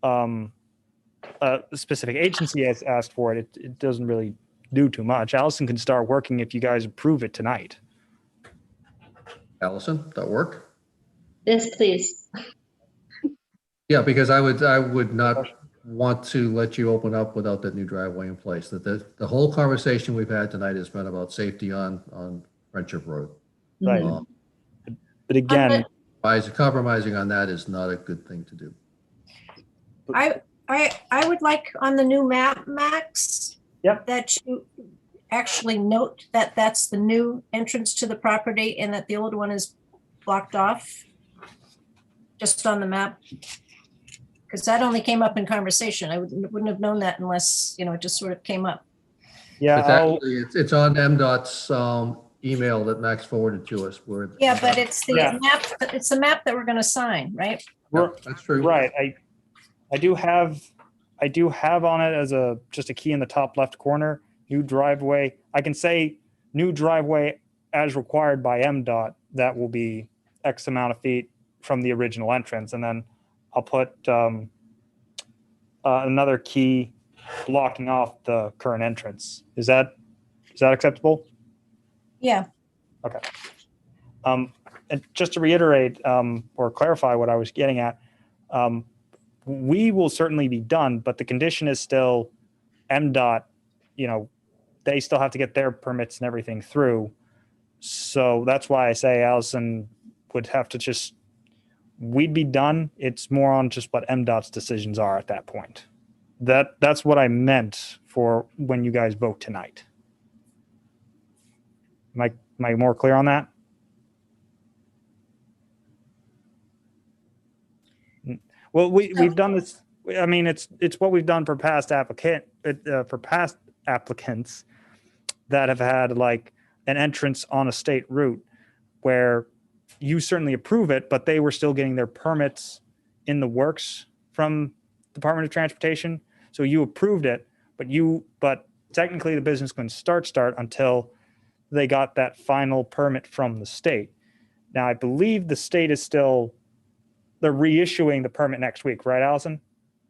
a specific agency has asked for it, it doesn't really do too much. Allison can start working if you guys approve it tonight. Allison, that work? Yes, please. Yeah, because I would not want to let you open up without that new driveway in place. That the whole conversation we've had tonight has been about safety on Friendship Road. Right. Mhm. But again, Compromising on that is not a good thing to do. I would like on the new map, Max. Yep. That you actually note that that's the new entrance to the property and that the old one is blocked off. Just on the map. Because that only came up in conversation. I wouldn't have known that unless, it just sort of came up. yeah, It's actually, it's on MDOT's email that Max forwarded to us. Yeah, but it's the Yeah. map, it's the map that we're gonna sign, right? Yeah, that's true. right. I do have on it as just a key in the top left corner, new driveway. I can say new driveway as required by MDOT. That will be X amount of feet from the original entrance. And then I'll put another key blocking off the current entrance. Is that acceptable? Yeah. Okay. And just to reiterate or clarify what I was getting at, we will certainly be done, but the condition is still MDOT, they still have to get their permits and everything through. So that's why I say Allison would have to we'd be done. It's more on just what MDOT's decisions are at that point. That's what I meant for when you guys vote tonight. Am I more clear on that? Well, we've done this. I mean, it's what we've done for past applicants that have had like an entrance on a state route where you certainly approve it, but they were still getting their permits in the works from Department of Transportation. So you approved it, but technically the business couldn't start until they got that final permit from the state. Now, I believe the state is they're reissuing the permit next week, right, Allison?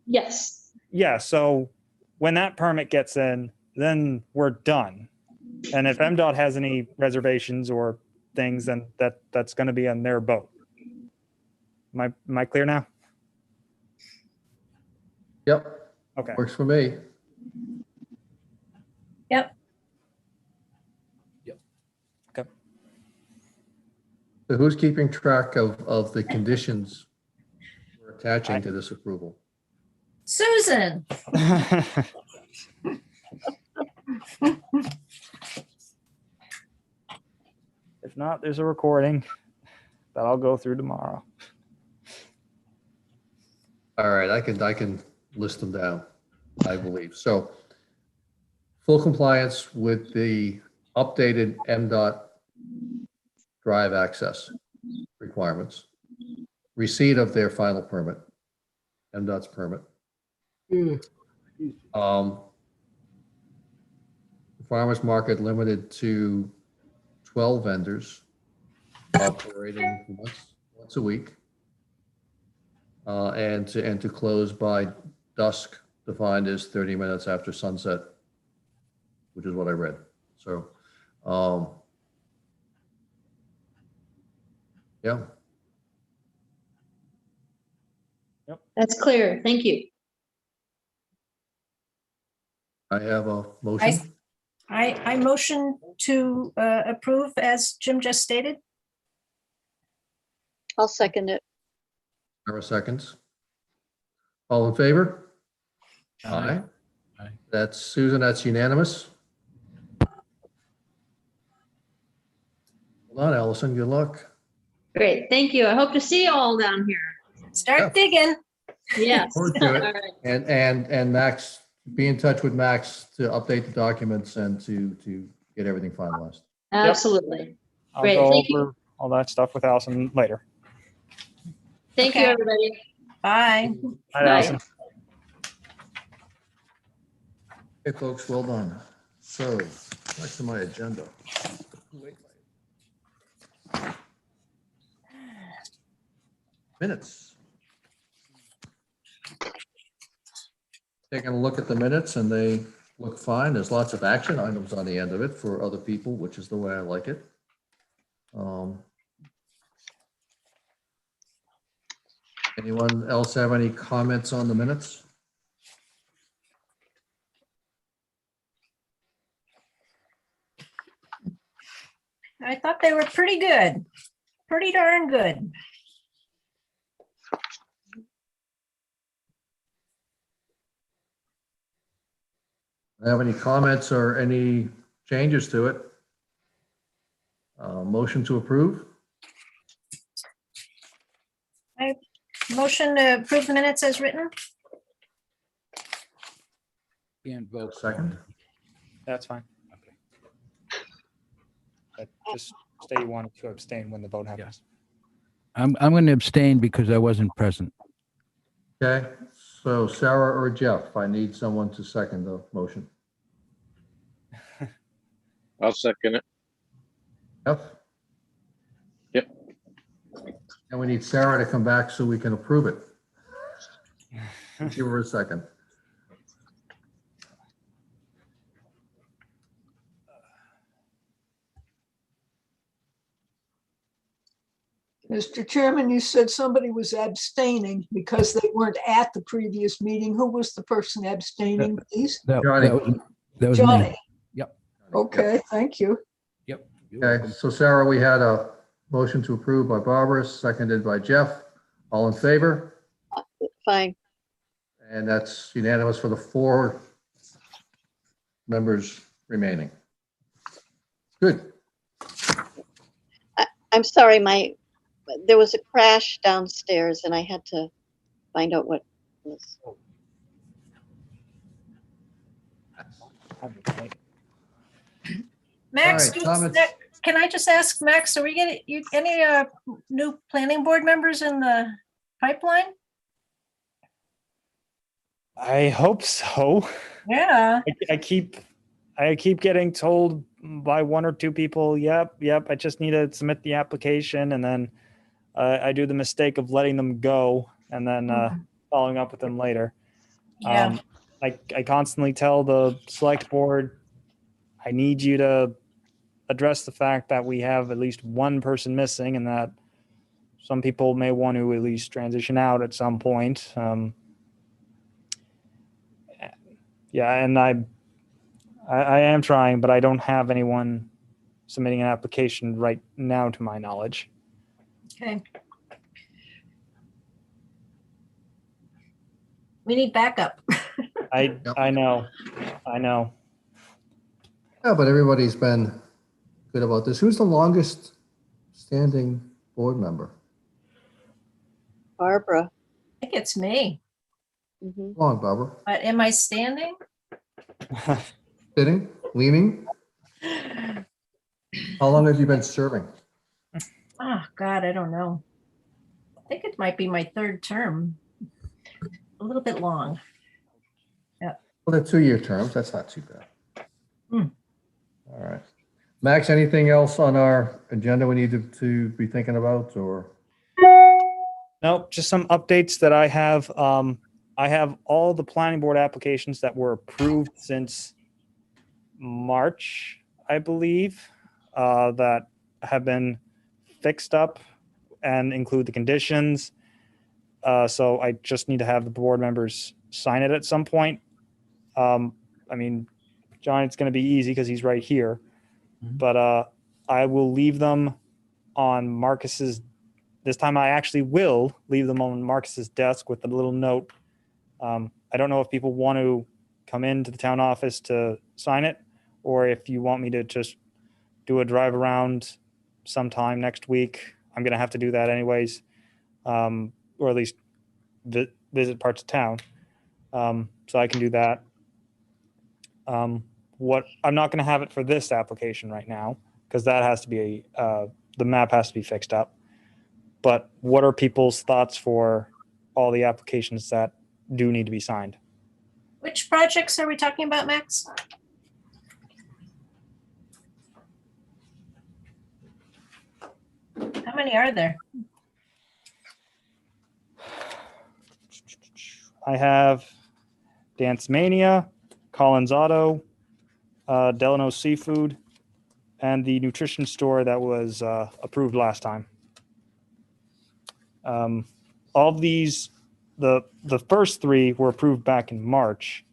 Yes. Yeah. So when that permit gets in, then we're done. And if MDOT has any reservations or things, then that's going to be on their boat. Am I clear now? Yep. Okay. Works for me. Yep. So who's keeping track of the conditions we're attaching to this approval? Susan, If not, there's a recording that I'll go through tomorrow. All right, I can list them down, I believe. So full compliance with the updated MDOT drive access requirements, receipt of their final permit, MDOT's permit. Farmers market limited to 12 vendors operating once a week. And to close by dusk, defined as 30 minutes after sunset, which is what I read. So, yeah. That's clear. Thank you. I have a motion. I motion to approve as Jim just stated. I'll second it. Sarah seconds. All in favor? Aye. Aye. That's Susan, that's unanimous. Hold on, Allison, good luck. Great. Thank you. I hope to see you all down here. Start Yeah. digging. Yes. Forward to it. All right. And Max, be in touch with Max to update the documents and to get everything finalized. Absolutely. I'll Great, go thank you. over all that stuff with Allison later. Thank you, Okay. everybody. Bye. Hi, Bye. Allison. Okay, folks, well done. So, back to my agenda. Minutes. Taking a look at the minutes and they look fine. There's lots of action items on the end of it for other people, which is the way I like it. Anyone else have any comments on the minutes? I thought they were pretty good. Pretty darn good. Have any comments or any changes to it? Motion to approve? Motion to approve the minutes as written. Can't vote. Second. That's fine. Okay. But just say you wanted to abstain when the vote happens. I'm going to abstain because I wasn't present. Okay, so Sarah or Jeff, I need someone to second the motion. I'll second it. Jeff? Yep. And we need Sarah to come back so we can approve it. Give her a second. Mr. Chairman, you said somebody was abstaining because they weren't at the previous meeting. Who was the person abstaining, please? Johnny. That was me. Johnny. Yep. Okay, thank you. Yep. You're Okay, welcome. so Sarah, we had a motion to approve by Barbara, seconded by Jeff. All in favor? Fine. And that's unanimous for the 4 members remaining. Good. I'm sorry, there was a crash downstairs and I had to find out what it was. Max, All right, comments? can I just ask, Max, are we getting any new planning board members in the pipeline? I hope so. Yeah. I keep getting told by 1 or 2 people, yep, I just need to submit the application, and then I do the mistake of letting them go and then following up with them later. Yeah. I constantly tell the select board, I need you to address the fact that we have at least 1 person missing and that some people may want to at least transition out at some point. Yeah, and I am trying, but I don't have anyone submitting an application right now to my knowledge. Okay. We need backup. I know. Yeah, but everybody's been good about this. Who's the longest standing board member? Barbara. I think it's me, Mhm. Long, Barbara. but am I standing? Sitting, leaning? How long have you been serving? Oh, God, I don't know. I think it might be my third term. A little bit long. Well, they're 2-year terms. That's not too bad. Hmm. All right. Max, anything else on our agenda we need to be thinking about, or? Nope, just some updates that I have. I have all the planning board applications that were approved since March, I believe, that have been fixed up and include the conditions. So I just need to have the board members sign it at some point. I mean, John, it's going to be easy because he's right here, but I will leave them on Marcus's. This time I actually will leave them on Marcus's desk with a little note. I don't know if people want to come into the town office to sign it, or if you want me to just do a drive around sometime next week. I'm going to have to do that anyways, or at least visit parts of town. So I can do that. What I'm not going to have it for this application right now, because that has to be the map has to be fixed up. But what are people's thoughts for all the applications that do need to be signed? Which projects are we talking about, Max? How many are there? I have Dance Mania, Collins Auto, Delano Seafood, and the nutrition store that was approved last time. All of these, the first three were approved back in March,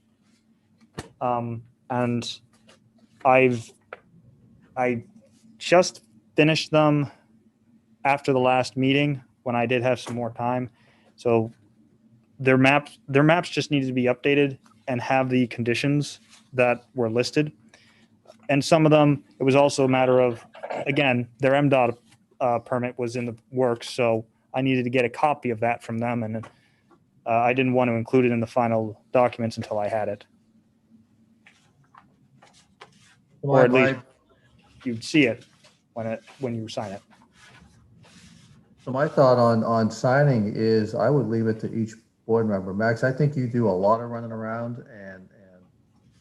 and I just finished them after the last meeting when I did have some more time. So their maps just needed to be updated and have the conditions that were listed. And some of them, it was also a matter of, again, their MDOT permit was in the works, so I needed to get a copy of that from them, and I didn't want to include it in the final documents until I had it. Or at least you'd see it when you sign it. So my thought on signing is I would leave it to each board member. Max, I think you do a lot of running around and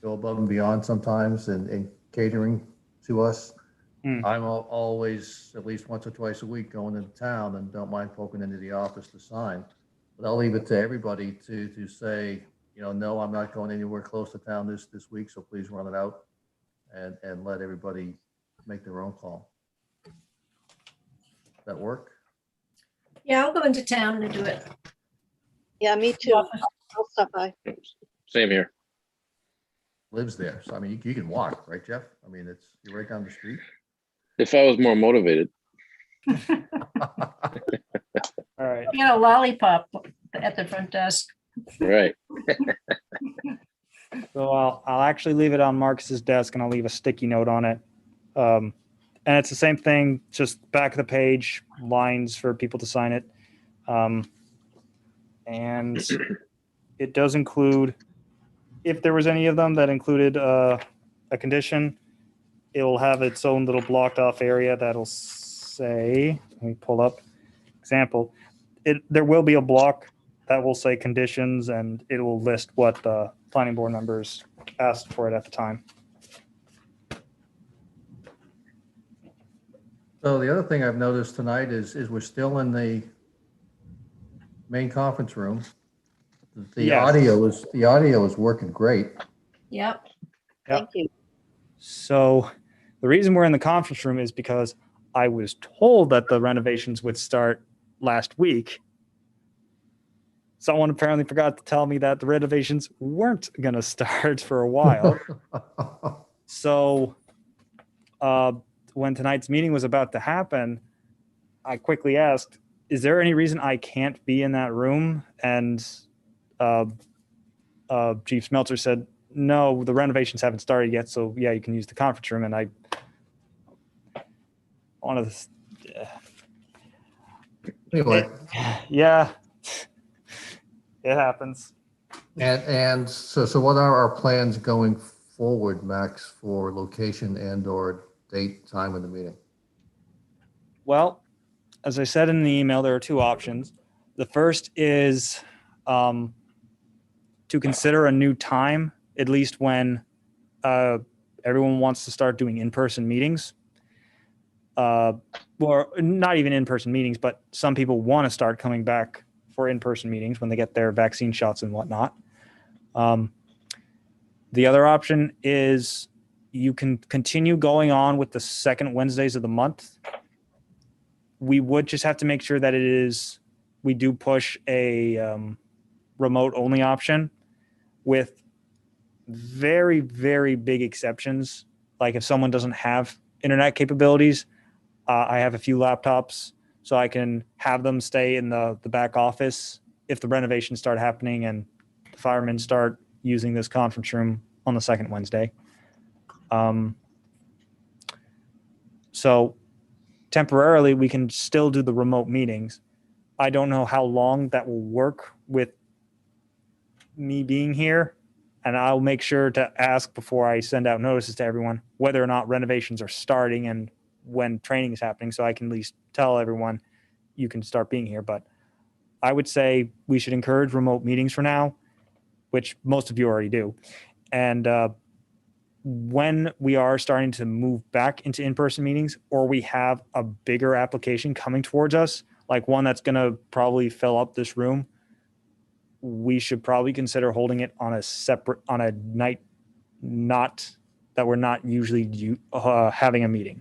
go above and beyond sometimes in catering to us. I'm always at least once or twice a week going into town and don't mind poking into the office to sign. But I'll leave it to everybody to say, no, I'm not going anywhere close to town this week, so please run it out and let everybody make their own call. Does that work? Yeah, I'll go into town and do it. Yeah, me too. I'll stop by. Same here. Lives there. So, I mean, you can walk, right, Jeff? I mean, you're right down the street. If I was more motivated. All right. You got a lollipop at the front desk. Right. So I'll actually leave it on Marcus's desk, and I'll leave a sticky note on it. And it's the same thing, just back of the page, lines for people to sign it. And it does include, if there was any of them that included a condition, it'll have its own little blocked off area that'll say, let me pull up example. There will be a block that will say conditions, and it will list what the planning board members asked for it at the time. So the other thing I've noticed tonight is we're still in the main conference room. The Yes. audio is working great. Yep. Thank you. So the reason we're in the conference room is because I was told that the renovations would start last week. Someone apparently forgot to tell me that the renovations weren't going to start for a while. So when tonight's meeting was about to happen, I quickly asked, is there any reason I can't be in that room? And Chief Smelter said, no, the renovations haven't started yet. So yeah, you can use the conference room. And I, one of the, Anyway, yeah, it happens. and so what are our plans going forward, Max, for location and or date, time of the meeting? Well, as I said in the email, there are two options. The first is to consider a new time, at least when everyone wants to start doing in-person meetings. Or not even in-person meetings, but some people want to start coming back for in-person meetings when they get their vaccine shots and whatnot. The other option is you can continue going on with the second Wednesdays of the month. We would just have to make sure that we do push a remote only option with very, very big exceptions. Like if someone doesn't have internet capabilities, I have a few laptops, so I can have them stay in the back office if the renovations start happening and the firemen start using this conference room on the second Wednesday. So temporarily, we can still do the remote meetings. I don't know how long that will work with me being here, and I'll make sure to ask before I send out notices to everyone whether or not renovations are starting and when training is happening, so I can at least tell everyone you can start being here. But I would say we should encourage remote meetings for now, which most of you already do. And when we are starting to move back into in-person meetings, or we have a bigger application coming towards us, like one that's going to probably fill up this room, we should probably consider holding it on a night not that we're not usually having a meeting.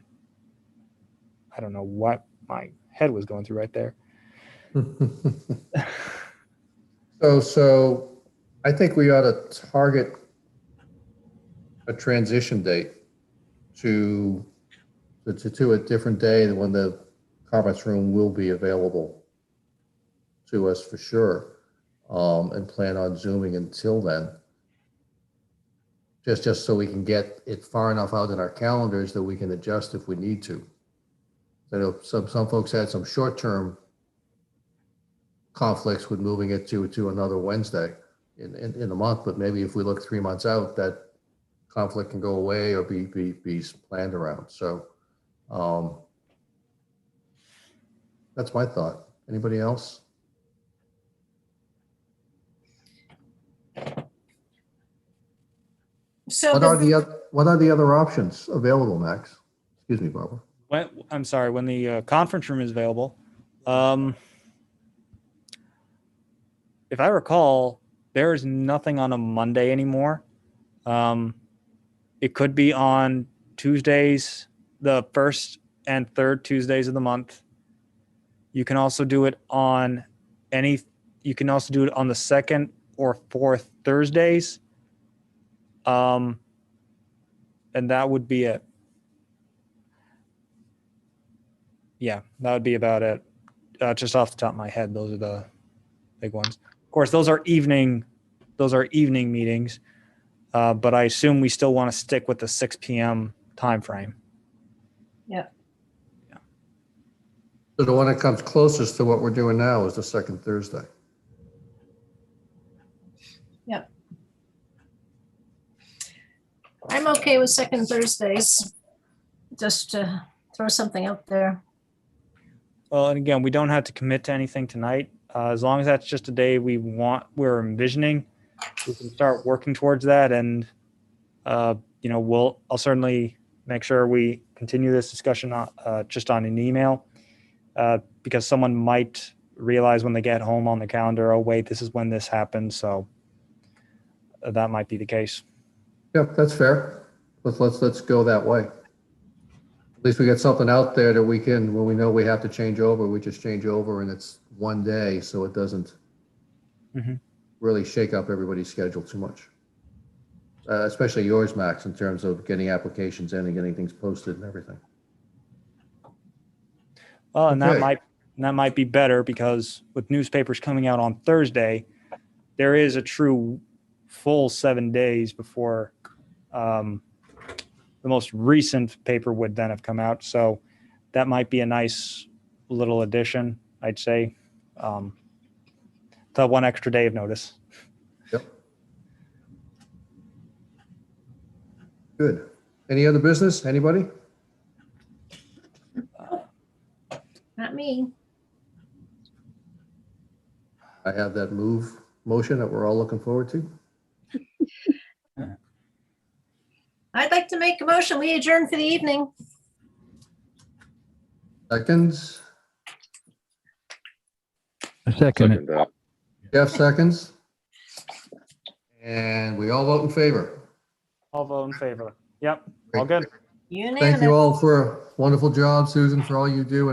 I don't know what my head was going through right there. So I think we ought to target a transition date to a different day when the conference room will be available to us for sure, and plan on Zooming until then. Just so we can get it far enough out in our calendars that we can adjust if we need to. I know some folks had some short-term conflicts with moving it to another Wednesday in the month, but maybe if we look 3 months out, that conflict can go away or be planned around. So that's my thought. Anybody else? So What are the other options available, Max? Excuse me, Barbara. I'm sorry, when the conference room is available. If I recall, there is nothing on a Monday anymore. It could be on Tuesdays, the first and third Tuesdays of the month. You can also do it on the second or fourth Thursdays. And that would be it. Yeah, that would be about it. Just off the top of my head, those are the big ones. Of course, those are evening meetings, but I assume we still want to stick with the 6 p.m. time frame. Yeah. So the one that comes closest to what we're doing now is the second Thursday. Yeah. I'm okay with second Thursdays, just to throw something out there. Well, and again, we don't have to commit to anything tonight. As long as that's just a day we're envisioning, we can start working towards that. And, I'll certainly make sure we continue this discussion just on an email, because someone might realize when they get home on the calendar, oh, wait, this is when this happened. So that might be the case. Yep, that's fair. Let's go that way. At least we get something out there that we can, when we know we have to change over, we just change over and it's one day, so it doesn't really shake up everybody's schedule too much. Especially yours, Max, in terms of getting applications in and getting things posted and everything. Well, and Okay. that might be better because with newspapers coming out on Thursday, there is a true full 7 days before the most recent paper would then have come out. So that might be a nice little addition, I'd say. The one extra day of notice. Yep. Good. Any other business? Anybody? Not me. I have that motion that we're all looking forward to. I'd like to make a motion. We adjourn for the evening. Seconds. A second. Second that. Jeff seconds. And we all vote in favor. I'll vote in favor. Yep, all good. Thank you Unanimous. all for a wonderful job, Susan, for all you do.